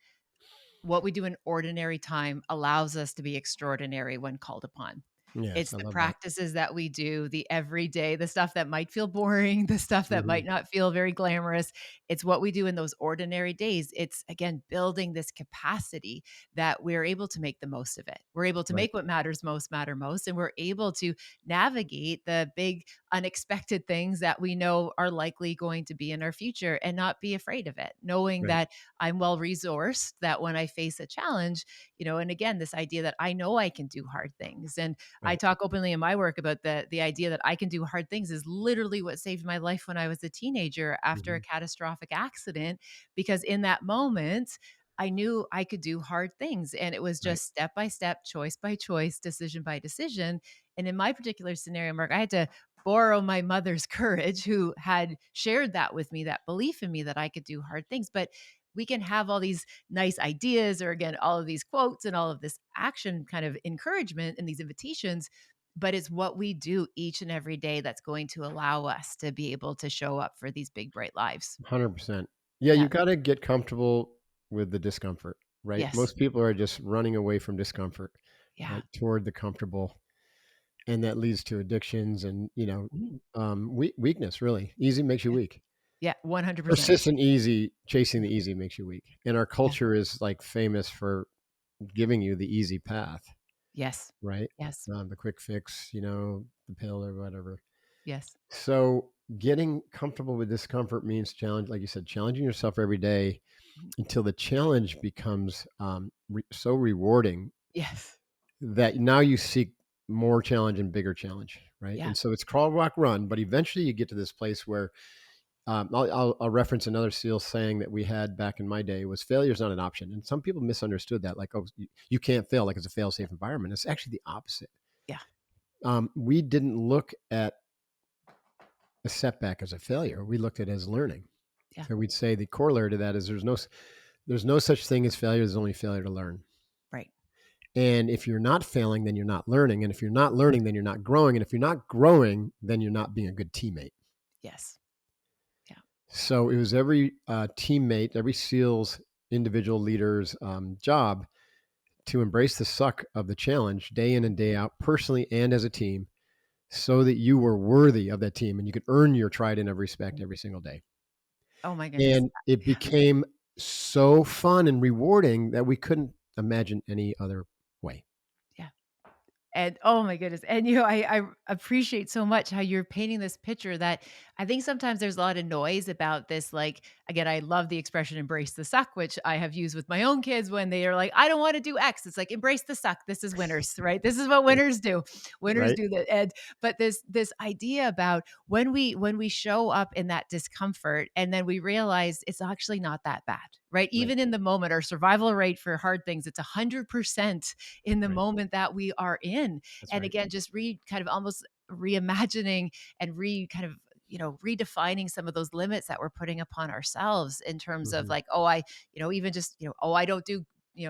[SPEAKER 1] what we do in ordinary time allows us to be extraordinary when called upon.
[SPEAKER 2] Yes,
[SPEAKER 1] It's
[SPEAKER 2] I
[SPEAKER 1] the
[SPEAKER 2] love that.
[SPEAKER 1] practices that we do, the everyday, the stuff that might feel boring, the stuff that might
[SPEAKER 2] Mhm.
[SPEAKER 1] not feel very glamorous. It's what we do in those ordinary days. It's again building this capacity that we're able to make the most of it. We're able to
[SPEAKER 2] Right,
[SPEAKER 1] make what matters most matter most. And we're able to navigate the big unexpected things that we know are likely going to be in our future and not be afraid of it, knowing
[SPEAKER 2] right,
[SPEAKER 1] that I'm well resourced, that when I face a challenge, and again, this idea that I know I can do hard things. And I
[SPEAKER 2] right.
[SPEAKER 1] talk openly in my work about the idea that I can do hard things is literally what saved my life when I was a teenager after a
[SPEAKER 2] Mhm.
[SPEAKER 1] catastrophic accident, because in that moment, I knew I could do hard things. And it was
[SPEAKER 2] Right.
[SPEAKER 1] just step by step, choice by choice, decision by decision. And in my particular scenario, Mark, I had to borrow my mother's courage, who had shared that with me, that belief in me that I could do hard things. But we can have all these nice ideas, or again, all of these quotes and all of this action kind of encouragement and these invitations. But it's what we do each and every day that's going to allow us to be able to show up for these big, bright lives.
[SPEAKER 2] 100%. Yeah, you
[SPEAKER 1] Yeah.
[SPEAKER 2] gotta get comfortable with the discomfort, right?
[SPEAKER 1] Yes.
[SPEAKER 2] Most people are just running away from discomfort,
[SPEAKER 1] Yeah.
[SPEAKER 2] right, toward the comfortable, and that leads to addictions and,
[SPEAKER 1] Mhm.
[SPEAKER 2] weakness, really. Easy makes you
[SPEAKER 1] Yeah.
[SPEAKER 2] weak.
[SPEAKER 1] Yeah. 100%.
[SPEAKER 2] Persistent easy chasing the
[SPEAKER 1] Mhm.
[SPEAKER 2] easy makes you weak, and our
[SPEAKER 1] Yeah.
[SPEAKER 2] culture is, like, famous for giving you the easy path,
[SPEAKER 1] Yes.
[SPEAKER 2] right?
[SPEAKER 1] Yes.
[SPEAKER 2] The quick fix, the pill or whatever.
[SPEAKER 1] Yes.
[SPEAKER 2] So, getting comfortable with discomfort means like you said, challenging yourself every day
[SPEAKER 1] Mhm.
[SPEAKER 2] until the challenge becomes so rewarding
[SPEAKER 1] Yes.
[SPEAKER 2] that now you seek more challenge and bigger challenge, right?
[SPEAKER 1] Yeah.
[SPEAKER 2] And so it's crawl, walk, run, but eventually you get to this place where I'll reference another SEAL saying that we had back in my day was failure is not an option. And some people misunderstood that, like, oh, you can't fail, like it's a fail safe environment. It's actually the opposite.
[SPEAKER 1] Yeah.
[SPEAKER 2] We didn't look at a setback as a failure. We looked at it as learning.
[SPEAKER 1] Yeah.
[SPEAKER 2] So we'd say the corollary to that is there's no such thing as failure. There's only failure to learn.
[SPEAKER 1] Right.
[SPEAKER 2] And if you're not failing, then you're not learning. And if you're not learning, then you're not growing. And if you're not growing, then you're not being a good teammate.
[SPEAKER 1] Yes. Yeah.
[SPEAKER 2] So it was every teammate, every SEAL's individual leader's job to embrace the suck of the challenge day in and day out, personally and as a team, so that you were worthy of that team and you could earn your trident of respect every single day.
[SPEAKER 1] Oh my goodness.
[SPEAKER 2] And it became so fun and rewarding that we couldn't imagine any other way.
[SPEAKER 1] Yeah. And oh my goodness. And I appreciate so much how you're painting this picture that I think sometimes there's a lot of noise about this. Like, again, I love the expression embrace the suck, which I have used with my own kids when they are like, I don't want to do X. It's like embrace the suck. This is winners, right? This is what winners do. Winners
[SPEAKER 2] Right?
[SPEAKER 1] do that. And but this idea about when we show up in that discomfort and then we realize it's actually not that bad, right?
[SPEAKER 2] Right.
[SPEAKER 1] Even in the moment, our survival rate for hard things, it's 100% in the
[SPEAKER 2] Right.
[SPEAKER 1] moment that we are in.
[SPEAKER 2] That's
[SPEAKER 1] And
[SPEAKER 2] right.
[SPEAKER 1] again, just kind of almost reimagining and kind of redefining some of those limits that we're putting upon ourselves in terms of
[SPEAKER 2] Mhm.
[SPEAKER 1] like, oh, even just, oh, I don't do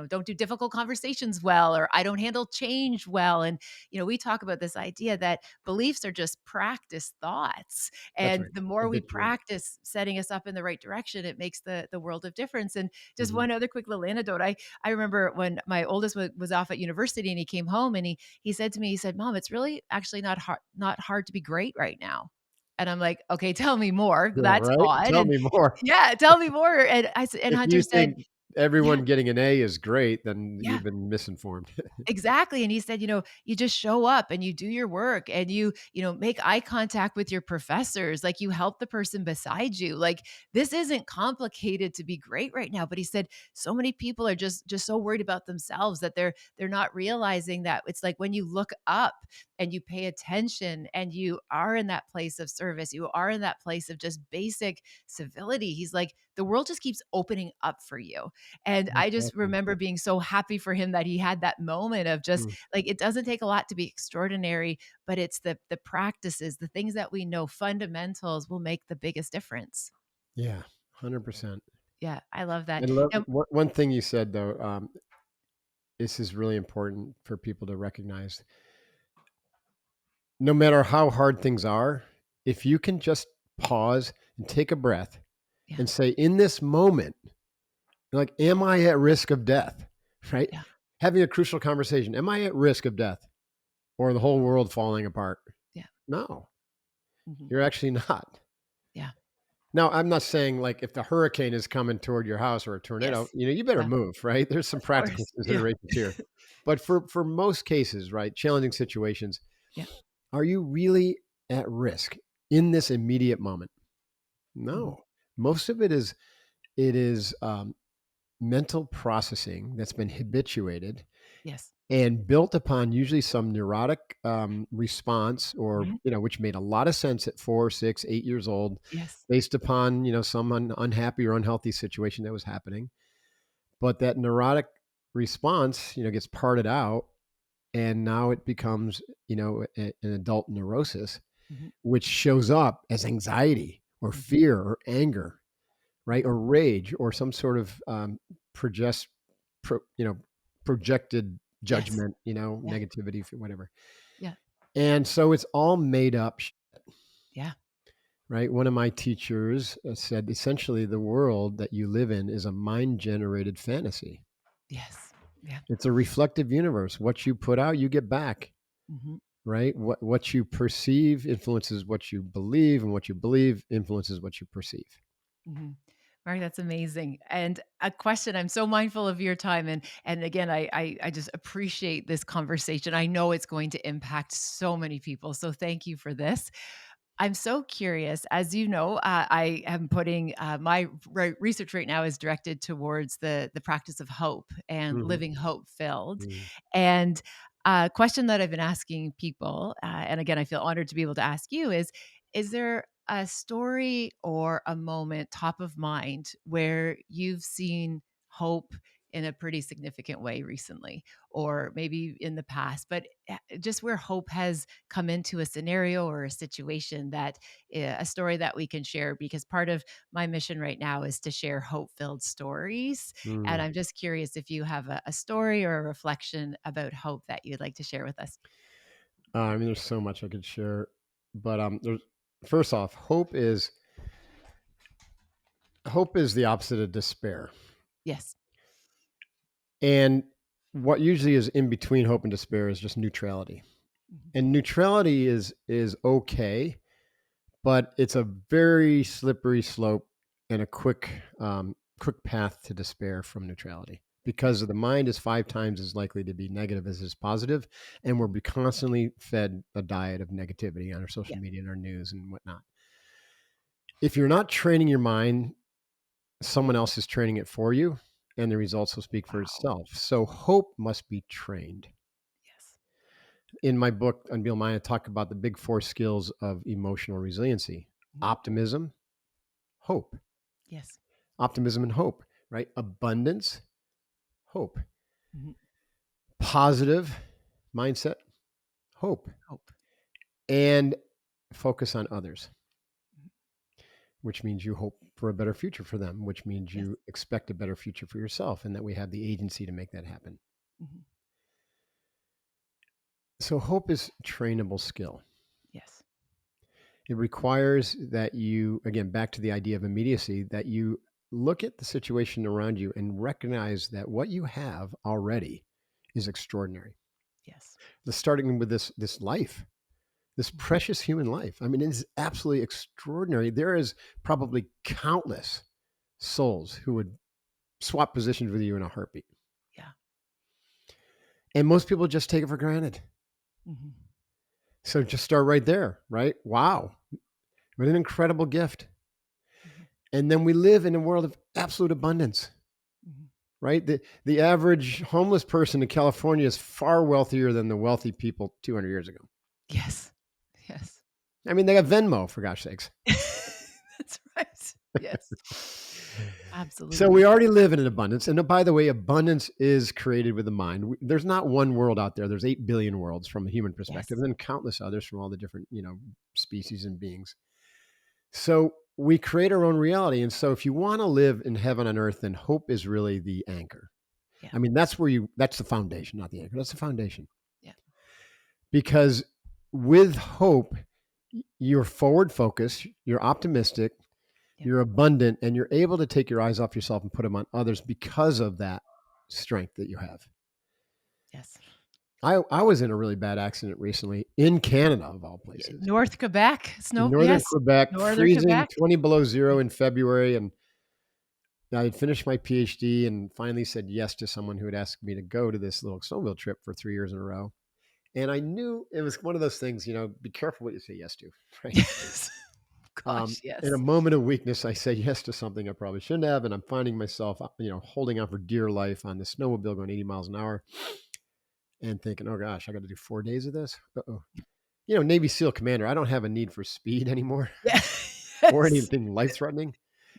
[SPEAKER 1] don't do difficult conversations well, or I don't handle change well. And we talk about this idea that beliefs are just practice thoughts,
[SPEAKER 2] That's
[SPEAKER 1] and
[SPEAKER 2] right.
[SPEAKER 1] the more we
[SPEAKER 2] Habituated.
[SPEAKER 1] practice setting us up in the right direction, it makes the world of difference. And just
[SPEAKER 2] Mhm.
[SPEAKER 1] one other quick little anecdote. I remember when my oldest was off at university, and he came home, and he said to me, he said, "Mom, it's really actually not hard to be great right now." And I'm like, "Okay, tell me more.
[SPEAKER 2] Yeah,
[SPEAKER 1] That's
[SPEAKER 2] right?
[SPEAKER 1] odd."
[SPEAKER 2] Tell
[SPEAKER 1] And
[SPEAKER 2] me more.
[SPEAKER 1] yeah, tell me more. And
[SPEAKER 2] If
[SPEAKER 1] Hunter
[SPEAKER 2] you
[SPEAKER 1] said,
[SPEAKER 2] think
[SPEAKER 1] "Yeah,
[SPEAKER 2] everyone getting an A is great, then
[SPEAKER 1] yeah.
[SPEAKER 2] you've been misinformed.
[SPEAKER 1] Exactly, and he said, "You just show up and you do your work, and you make eye contact with your professors, like, you help the person beside you. Like, this isn't complicated to be great right now." But he said, "So many people are just so worried about themselves that they're not realizing that it's like when you look up and you pay attention and you are in that place of service, you are in that place of just basic civility." He's like, "The world just keeps opening up for you." And I just
[SPEAKER 2] Exactly.
[SPEAKER 1] remember being so happy for him that he had that moment of just
[SPEAKER 2] Mm.
[SPEAKER 1] like, it doesn't take a lot to be extraordinary, but it's the practices, the things that we know, fundamentals will make the biggest difference.
[SPEAKER 2] Yeah, 100%.
[SPEAKER 1] Yeah, I love that.
[SPEAKER 2] I love
[SPEAKER 1] Now
[SPEAKER 2] one thing you said, though, this is really important for people to recognize. No matter how hard things are, if you can just pause and take a breath
[SPEAKER 1] yeah,
[SPEAKER 2] and say, "In this moment," like, "Am I at risk of death?" Right?
[SPEAKER 1] yeah,
[SPEAKER 2] Having a crucial conversation, "Am I at risk of death or the whole world falling apart?"
[SPEAKER 1] yeah,
[SPEAKER 2] No,
[SPEAKER 1] mhm,
[SPEAKER 2] you're actually not.
[SPEAKER 1] yeah,
[SPEAKER 2] Now, I'm not saying, like, if the hurricane is coming toward your house or a tornado,
[SPEAKER 1] yes,
[SPEAKER 2] you better
[SPEAKER 1] yeah,
[SPEAKER 2] move, right? There's some
[SPEAKER 1] of
[SPEAKER 2] practical
[SPEAKER 1] course, yeah,
[SPEAKER 2] considerations here. But for most cases, right, challenging situations,
[SPEAKER 1] yeah,
[SPEAKER 2] are you really at risk in this immediate moment?
[SPEAKER 1] mhm,
[SPEAKER 2] No. Most of it is mental processing that's been habituated
[SPEAKER 1] yes,
[SPEAKER 2] and built upon usually some neurotic response, or
[SPEAKER 1] mhm,
[SPEAKER 2] which made a lot of sense at 4, 6, 8 years old,
[SPEAKER 1] yes,
[SPEAKER 2] based upon some unhappy or unhealthy situation that was happening. But that neurotic response gets parted out, and now it becomes an adult neurosis,
[SPEAKER 1] mhm,
[SPEAKER 2] which shows up as anxiety or
[SPEAKER 1] mhm,
[SPEAKER 2] fear or anger, right,
[SPEAKER 1] mhm,
[SPEAKER 2] or rage, or some sort of project projected
[SPEAKER 1] yes,
[SPEAKER 2] judgment,
[SPEAKER 1] yeah,
[SPEAKER 2] negativity, whatever.
[SPEAKER 1] yeah,
[SPEAKER 2] And so it's all made up,
[SPEAKER 1] yeah,
[SPEAKER 2] right? One of my teachers said essentially the world that you live in is a mind generated fantasy.
[SPEAKER 1] yes, yeah,
[SPEAKER 2] It's a reflective universe. What you put out, you get back,
[SPEAKER 1] mhm.
[SPEAKER 2] right? What you perceive influences what you believe, and what you believe influences what you perceive.
[SPEAKER 1] Mhm. Mark, that's amazing. And a question, I'm so mindful of your time, and again, I just appreciate this conversation. I know it's going to impact so many people. So thank you for this. I'm so curious. As you know, I am putting my research right now is directed towards the practice of hope and
[SPEAKER 2] Mhm,
[SPEAKER 1] living hope filled.
[SPEAKER 2] mhm,
[SPEAKER 1] And a question that I've been asking people, and again, I feel honored to be able to ask you is there a story or a moment top of mind where you've seen hope in a pretty significant way recently, or maybe in the past, but just where hope has come into a scenario or a situation that a story that we can share, because part of my mission right now is to share hope filled stories. And
[SPEAKER 2] mm.
[SPEAKER 1] I'm just curious if you have a story or a reflection about hope that you'd like to share with us.
[SPEAKER 2] I mean, there's so much I could share, but there's first off, hope is the opposite of despair.
[SPEAKER 1] Yes.
[SPEAKER 2] And what usually is in between hope and despair is just neutrality.
[SPEAKER 1] Mhm.
[SPEAKER 2] And neutrality is okay, but it's a very slippery slope and a quick path to despair from neutrality,
[SPEAKER 1] Yeah.
[SPEAKER 2] because the mind is 5 times as likely to be negative as is positive, and we're constantly fed a diet of negativity on our social
[SPEAKER 1] Yeah.
[SPEAKER 2] media and our news and whatnot. If you're not training your mind, someone else is training it for you, and the results will speak for
[SPEAKER 1] Wow.
[SPEAKER 2] itself. So hope must be trained.
[SPEAKER 1] Yes.
[SPEAKER 2] In my book, Unveil Mind, I talk about the big four skills of emotional resiliency:
[SPEAKER 1] Mhm.
[SPEAKER 2] optimism, hope,
[SPEAKER 1] Yes.
[SPEAKER 2] optimism and hope, right? Abundance, hope,
[SPEAKER 1] Mhm.
[SPEAKER 2] positive mindset, hope,
[SPEAKER 1] Hope.
[SPEAKER 2] and focus on others.
[SPEAKER 1] Mhm.
[SPEAKER 2] which means you hope for a better future for them, which means
[SPEAKER 1] Yes.
[SPEAKER 2] you expect a better future for yourself, and that we have the agency to make that happen.
[SPEAKER 1] Mhm.
[SPEAKER 2] So hope is trainable skill.
[SPEAKER 1] Yes.
[SPEAKER 2] It requires that you, again, back to the idea of immediacy, that you look at the situation around you and recognize that what you have already is extraordinary.
[SPEAKER 1] Yes.
[SPEAKER 2] Starting with this life, this
[SPEAKER 1] Mhm.
[SPEAKER 2] precious human life. I mean, it is absolutely extraordinary. There is probably countless souls who would swap positions with you in a heartbeat.
[SPEAKER 1] Yeah.
[SPEAKER 2] And most people just take it for granted.
[SPEAKER 1] Mhm.
[SPEAKER 2] So just start right there, right? Wow. What an incredible gift.
[SPEAKER 1] Mhm.
[SPEAKER 2] And then we live in a world of absolute abundance,
[SPEAKER 1] Mhm.
[SPEAKER 2] right? The average homeless person in California is far wealthier than the wealthy people 200 years ago.
[SPEAKER 1] Yes. Yes.
[SPEAKER 2] I mean, they got Venmo, for gosh sakes.
[SPEAKER 1] That's right. Yes.
[SPEAKER 2] So we
[SPEAKER 1] Absolutely.
[SPEAKER 2] already live in an abundance. And by the way, abundance is created with the mind. There's not one world out there. There's 8 billion worlds from a human perspective,
[SPEAKER 1] Yes.
[SPEAKER 2] and then countless others from all the different, species and beings. So we create our own reality. And so if you want to live in heaven on earth, then hope is really the anchor.
[SPEAKER 1] Yeah.
[SPEAKER 2] I mean, that's the foundation, not the anchor. That's the foundation.
[SPEAKER 1] Yeah.
[SPEAKER 2] Because with hope, you're forward focused, you're optimistic,
[SPEAKER 1] Yeah.
[SPEAKER 2] you're abundant, and you're able to take your eyes off yourself and put them on others because of that strength that you have.
[SPEAKER 1] Yes.
[SPEAKER 2] I was in a really bad accident recently in Canada, of all places.
[SPEAKER 1] North Quebec,
[SPEAKER 2] In
[SPEAKER 1] snow
[SPEAKER 2] northern
[SPEAKER 1] yes.
[SPEAKER 2] Quebec,
[SPEAKER 1] Northern
[SPEAKER 2] freezing
[SPEAKER 1] Quebec.
[SPEAKER 2] 20 below zero
[SPEAKER 1] Yeah.
[SPEAKER 2] in February. And I had finished my PhD and finally said yes to someone who had asked me to go to this little snowmobile trip for 3 years in a row. And I knew it was one of those things, be careful what you say yes to, right?
[SPEAKER 1] Yes. Gosh,
[SPEAKER 2] In a
[SPEAKER 1] yes.
[SPEAKER 2] moment of weakness, I said yes to something I probably shouldn't have. And I'm finding myself, holding on for dear life on the snowmobile going 80 miles an hour and thinking, oh gosh, I got to do 4 days of this. Uh-oh. Navy SEAL commander, I don't have a need for speed anymore
[SPEAKER 1] Yeah.
[SPEAKER 2] or
[SPEAKER 1] Yes.
[SPEAKER 2] anything life threatening.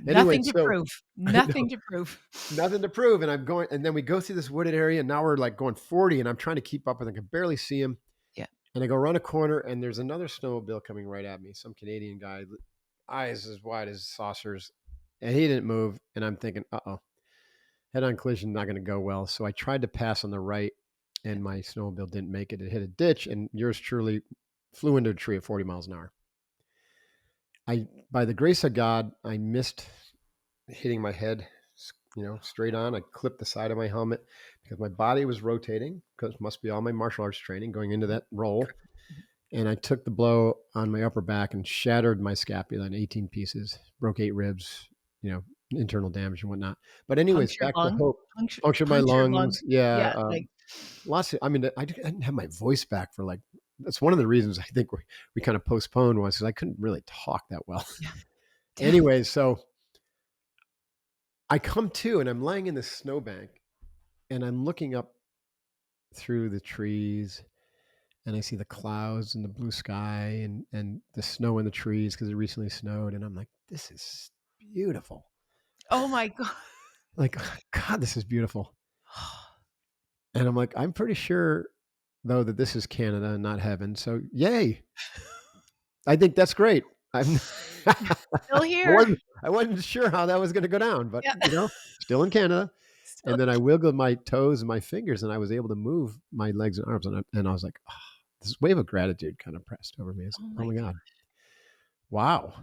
[SPEAKER 2] Anyway,
[SPEAKER 1] Nothing to
[SPEAKER 2] so
[SPEAKER 1] prove.
[SPEAKER 2] I know
[SPEAKER 1] Nothing to prove.
[SPEAKER 2] nothing to prove. And I'm going, and then we go through this wooded area and now we're like going 40 and I'm trying to keep up with, I can barely see him.
[SPEAKER 1] Yeah.
[SPEAKER 2] And I go around a corner and there's another snowmobile coming right at me, some Canadian guy, eyes as wide as saucers. And he didn't move. And I'm thinking, uh-oh, head on collision, not going to go well. So I tried to pass on the right
[SPEAKER 1] Yeah.
[SPEAKER 2] and my snowmobile didn't make it. It hit a ditch and yours truly flew into a tree at 40 miles an hour. By the grace of God, I missed hitting my head, straight on. I clipped the side of my helmet because my body was rotating because it must be all my martial arts training going into that
[SPEAKER 1] Cor
[SPEAKER 2] roll.
[SPEAKER 1] Mhm.
[SPEAKER 2] And I took the blow on my upper back and shattered my scapula in 18 pieces, broke 8 ribs, internal damage and whatnot. But anyways,
[SPEAKER 1] Punctured
[SPEAKER 2] back to
[SPEAKER 1] lung,
[SPEAKER 2] hope. Punctured my
[SPEAKER 1] punctured lung.
[SPEAKER 2] lungs. Yeah.
[SPEAKER 1] Yeah, like
[SPEAKER 2] Lots of, I mean, I didn't have my voice back for like, that's one of the reasons I think we kind of postponed was because I couldn't really talk that well.
[SPEAKER 1] yeah. Yeah.
[SPEAKER 2] Anyway, so I come to and I'm laying in this snowbank and I'm looking up through the trees and I see the clouds and the blue sky and the snow in the trees because it recently snowed. And I'm like, this is beautiful.
[SPEAKER 1] Oh my god.
[SPEAKER 2] Like, oh, God, this is beautiful. And I'm like, I'm pretty sure though that this is Canada and not heaven. So yay. I think that's great. I'm
[SPEAKER 1] Still
[SPEAKER 2] I
[SPEAKER 1] here.
[SPEAKER 2] wasn't sure how that was going to go down, but
[SPEAKER 1] Yeah.
[SPEAKER 2] still in Canada.
[SPEAKER 1] Still
[SPEAKER 2] And then I wiggled my toes and my fingers, and I was able to move my legs and arms, and I was like, oh, this wave of gratitude kind of pressed over me. It's,
[SPEAKER 1] oh
[SPEAKER 2] oh
[SPEAKER 1] my
[SPEAKER 2] my
[SPEAKER 1] god.
[SPEAKER 2] God, wow!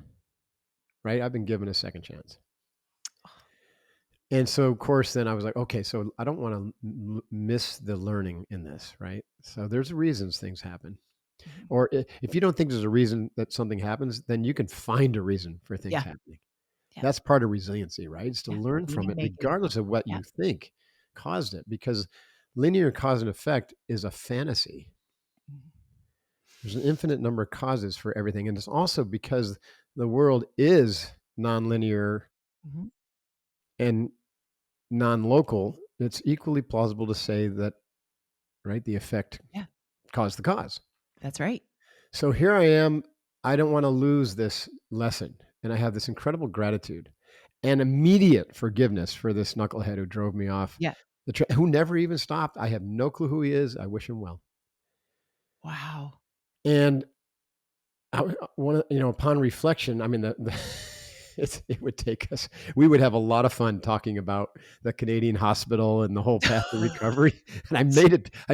[SPEAKER 2] Right? I've been given a second chance, and so of course, then I was like, okay, so I don't want to miss the learning in this, right? So there's reasons things happen,
[SPEAKER 1] Mhm.
[SPEAKER 2] or if you don't think there's a reason that something happens, then you can find a reason for things
[SPEAKER 1] Yeah,
[SPEAKER 2] happening.
[SPEAKER 1] yeah,
[SPEAKER 2] That's part of resiliency, right? It's to
[SPEAKER 1] yeah.
[SPEAKER 2] learn from
[SPEAKER 1] Meaning
[SPEAKER 2] it,
[SPEAKER 1] making.
[SPEAKER 2] regardless of what
[SPEAKER 1] Yeah.
[SPEAKER 2] you think caused it, because linear cause and effect is a fantasy.
[SPEAKER 1] Mhm.
[SPEAKER 2] There's an infinite number of causes for everything. And it's also because the world is nonlinear
[SPEAKER 1] Mhm.
[SPEAKER 2] and non-local, it's equally plausible to say that, right, the effect
[SPEAKER 1] Yeah,
[SPEAKER 2] caused the cause.
[SPEAKER 1] that's right.
[SPEAKER 2] So here I am. I don't want to lose this lesson. And I have this incredible gratitude and immediate forgiveness for this knucklehead who drove me off,
[SPEAKER 1] Yeah.
[SPEAKER 2] who never even stopped. I have no clue who he is. I wish him well.
[SPEAKER 1] Wow.
[SPEAKER 2] And upon reflection, I mean, it would take us we would have a lot of fun talking about the Canadian hospital and the whole path to recovery, and I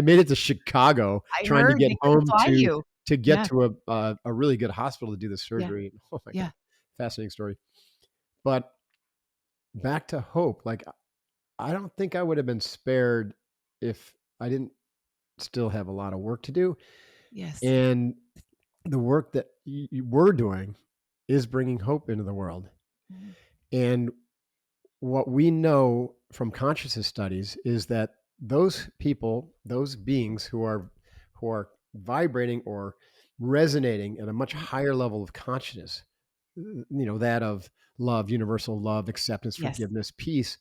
[SPEAKER 2] made it to Chicago
[SPEAKER 1] I
[SPEAKER 2] trying to
[SPEAKER 1] heard
[SPEAKER 2] get
[SPEAKER 1] they couldn't
[SPEAKER 2] home
[SPEAKER 1] fly
[SPEAKER 2] to
[SPEAKER 1] you.
[SPEAKER 2] get
[SPEAKER 1] Yeah,
[SPEAKER 2] to a really good hospital to do the
[SPEAKER 1] yeah,
[SPEAKER 2] surgery. Oh my god,
[SPEAKER 1] yeah,
[SPEAKER 2] fascinating story. But back to hope, like, I don't think I would have been spared if I didn't still have a lot of work to do,
[SPEAKER 1] yes.
[SPEAKER 2] and the work that we're doing is bringing hope into the world.
[SPEAKER 1] Mhm.
[SPEAKER 2] And what we know from consciousness studies is that those people, those beings who are vibrating or resonating at a much
[SPEAKER 1] Mhm.
[SPEAKER 2] higher level of consciousness, that of love, universal love, acceptance,
[SPEAKER 1] Yes,
[SPEAKER 2] forgiveness, peace,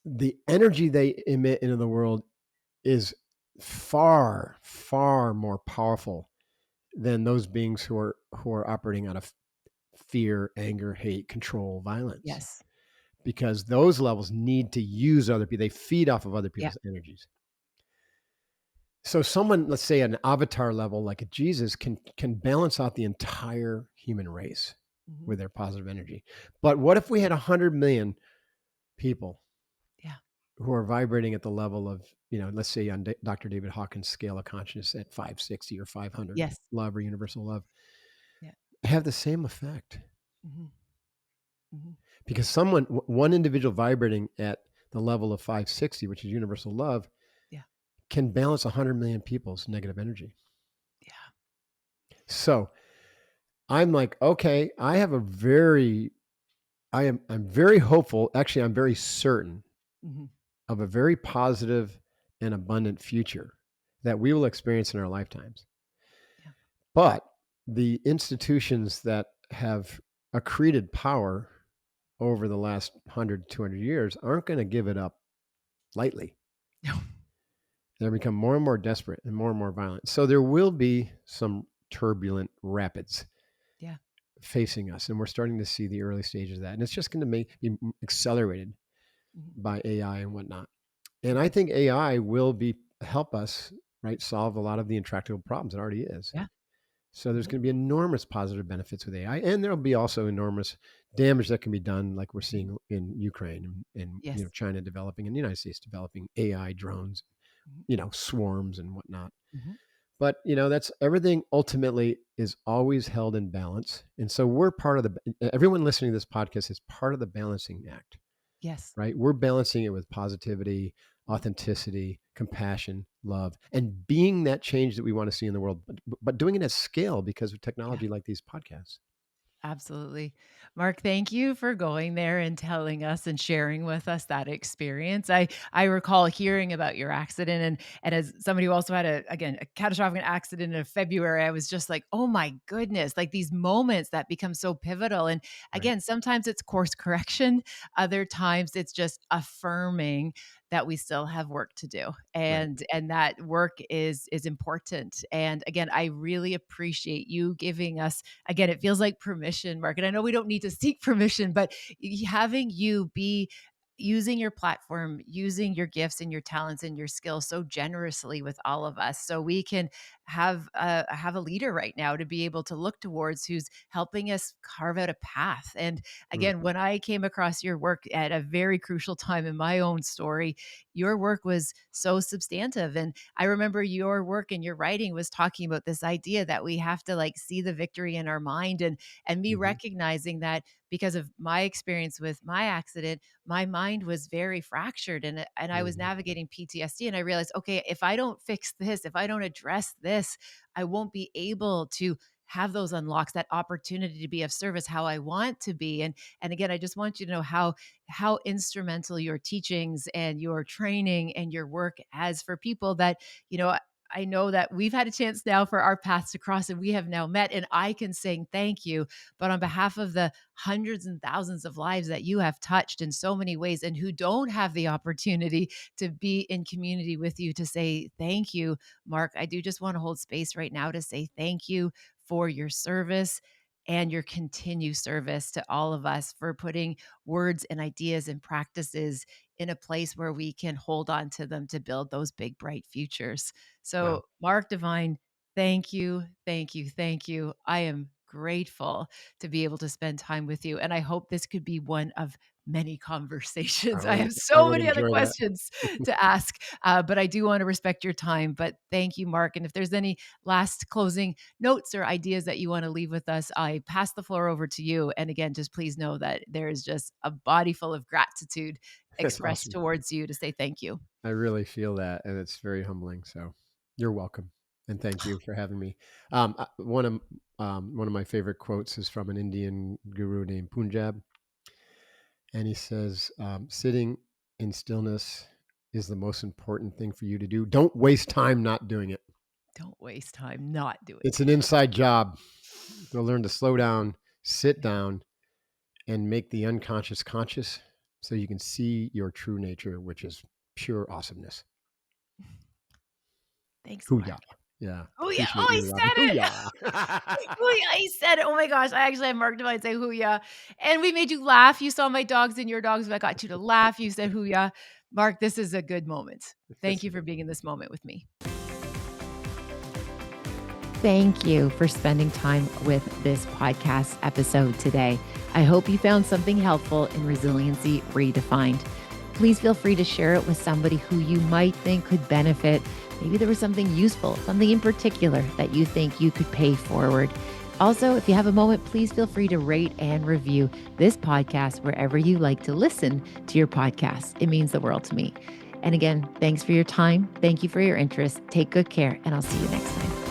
[SPEAKER 2] the energy they emit into the world is far, far more powerful than those beings who are operating out of fear, anger, hate, control, violence.
[SPEAKER 1] yes.
[SPEAKER 2] Because those levels need to use other people. They feed off of other
[SPEAKER 1] Yeah.
[SPEAKER 2] people's energies. So someone, let's say an avatar level like a Jesus can balance out the entire human race
[SPEAKER 1] Mhm.
[SPEAKER 2] with their positive energy. But what if we had 100 million people
[SPEAKER 1] Yeah.
[SPEAKER 2] who are vibrating at the level of, let's say on Dr. David Hawkins' scale of consciousness at 560 or 500,
[SPEAKER 1] Yes.
[SPEAKER 2] love or universal love,
[SPEAKER 1] Yeah.
[SPEAKER 2] have the same effect?
[SPEAKER 1] Mhm. Mhm.
[SPEAKER 2] Because one individual vibrating at the level of 560, which is universal love,
[SPEAKER 1] Yeah.
[SPEAKER 2] can balance 100 million people's negative energy.
[SPEAKER 1] Yeah.
[SPEAKER 2] So I'm like, okay, I'm very hopeful. Actually, I'm very certain
[SPEAKER 1] Mhm.
[SPEAKER 2] of a very positive and abundant future that we will experience in our lifetimes.
[SPEAKER 1] Yeah.
[SPEAKER 2] But the institutions that have accreted power over the last 100, 200 years aren't going to give it up lightly.
[SPEAKER 1] No.
[SPEAKER 2] They become more and more desperate and more violent. So there will be some turbulent rapids
[SPEAKER 1] Yeah.
[SPEAKER 2] facing us, and we're starting to see the early stages of that. And it's just going to be accelerated
[SPEAKER 1] Mhm.
[SPEAKER 2] by AI and whatnot. And I
[SPEAKER 1] Mhm.
[SPEAKER 2] think AI will be help us right solve a lot of the intractable problems. It already is.
[SPEAKER 1] Yeah.
[SPEAKER 2] So there's
[SPEAKER 1] Mhm.
[SPEAKER 2] going to be enormous positive benefits with AI, and there'll be also enormous damage that can be done, like we're
[SPEAKER 1] Mhm.
[SPEAKER 2] seeing in Ukraine and
[SPEAKER 1] Yes.
[SPEAKER 2] China developing and the United States developing AI drones,
[SPEAKER 1] Mhm.
[SPEAKER 2] swarms and whatnot.
[SPEAKER 1] Mhm.
[SPEAKER 2] But, that's everything ultimately is always held in balance. And so we're part of everyone listening to this podcast is part of the balancing act,
[SPEAKER 1] Yes.
[SPEAKER 2] right? We're balancing it with positivity,
[SPEAKER 1] Mhm.
[SPEAKER 2] authenticity, compassion, love, and being that change that we want to see in the world, but doing it at scale because of
[SPEAKER 1] Yeah.
[SPEAKER 2] technology like these podcasts.
[SPEAKER 1] Absolutely. Mark, thank you for going there and telling us and sharing with us that experience. I recall hearing about your accident and as somebody who also had a catastrophic accident in February, I was just like, "Oh my goodness," like these moments that become so pivotal. And
[SPEAKER 2] Right.
[SPEAKER 1] again, sometimes it's course correction, other times it's just affirming that we still have work to do.
[SPEAKER 2] Right.
[SPEAKER 1] And that work is important. And again, I really appreciate you giving us again, it feels like permission, Mark. And I know we don't need to seek permission, but having you be using your platform, using your gifts and your talents and your skills so generously with all of us, so we can have a leader right now to be able to look towards who's helping us carve out a path. And
[SPEAKER 2] Mm.
[SPEAKER 1] again, when I came across your work at a very crucial time in my own story, your work was so substantive. And I remember your work and your writing was talking about this idea that we have to like see the victory in our mind and me
[SPEAKER 2] Mhm.
[SPEAKER 1] recognizing that because of my experience with my accident, my mind was very fractured and I was
[SPEAKER 2] Mhm.
[SPEAKER 1] navigating PTSD and I realized, okay, if I don't fix this, if I don't address this, I won't be able to have those unlocks, that opportunity to be of service how I want to be. And again, I just want you to know how instrumental your teachings and your training and your work as for people that, you know, I know that we've had a chance now for our paths to cross and we have now met and I can say thank you. But on behalf of the hundreds and thousands of lives that you have touched in so many ways and who don't have the opportunity to be in community with you to say thank you, Mark, I do just want to hold space right now to say thank you for your service and your continued service to all of us for putting words and ideas and practices in a place where we can hold on to them to build those big, bright futures.
[SPEAKER 2] Wow.
[SPEAKER 1] So, Mark Divine, thank you, thank you, thank you. I am grateful to be able to spend time with you. And I hope this could be one of many conversations. I have
[SPEAKER 2] I
[SPEAKER 1] so
[SPEAKER 2] would
[SPEAKER 1] many other
[SPEAKER 2] enjoy that.
[SPEAKER 1] questions to ask, but I do want to respect your time. But thank you, Mark. And if there's any last closing notes or ideas that you want to leave with us, I pass the floor over to you. And again, just please know that there is just a body full of gratitude
[SPEAKER 2] That's
[SPEAKER 1] expressed
[SPEAKER 2] awesome.
[SPEAKER 1] towards you to say thank you.
[SPEAKER 2] I really feel that, and it's very humbling. So, you're welcome, and thank you for having me. One of my favorite quotes is from an Indian guru named Punjab, and he says, "Sitting in stillness is the most important thing for you to do. Don't waste time not doing it.
[SPEAKER 1] Don't waste time not doing
[SPEAKER 2] It's
[SPEAKER 1] it.
[SPEAKER 2] an inside job. To learn to slow down, sit down, and make the unconscious conscious, so you can see your true nature, which is pure awesomeness."
[SPEAKER 1] Thanks, Mark.
[SPEAKER 2] Hoo-yah. Yeah.
[SPEAKER 1] Oh yeah.
[SPEAKER 2] Appreciate
[SPEAKER 1] Oh, he
[SPEAKER 2] you, Robbie.
[SPEAKER 1] said it.
[SPEAKER 2] Hoo-yah.
[SPEAKER 1] Oh yeah, he said it. Oh my gosh. I actually had marked mine say hooyah. And we made you laugh. You saw my dogs and your dogs. I got you to laugh. You said hooyah. Mark, this is a good moment. Thank
[SPEAKER 2] It's a
[SPEAKER 1] you for
[SPEAKER 2] good
[SPEAKER 1] being
[SPEAKER 2] one.
[SPEAKER 1] in this moment with me. Thank you for spending time with this podcast episode today. I hope you found something helpful in Resiliency Redefined. Please feel free to share it with somebody who you might think could benefit. Maybe there was something useful, something in particular that you think you could pay forward. Also, if you have a moment, please feel free to rate and review this podcast wherever you like to listen to your podcast. It means the world to me. And again, thanks for your time. Thank you for your interest. Take good care, and I'll see you next time.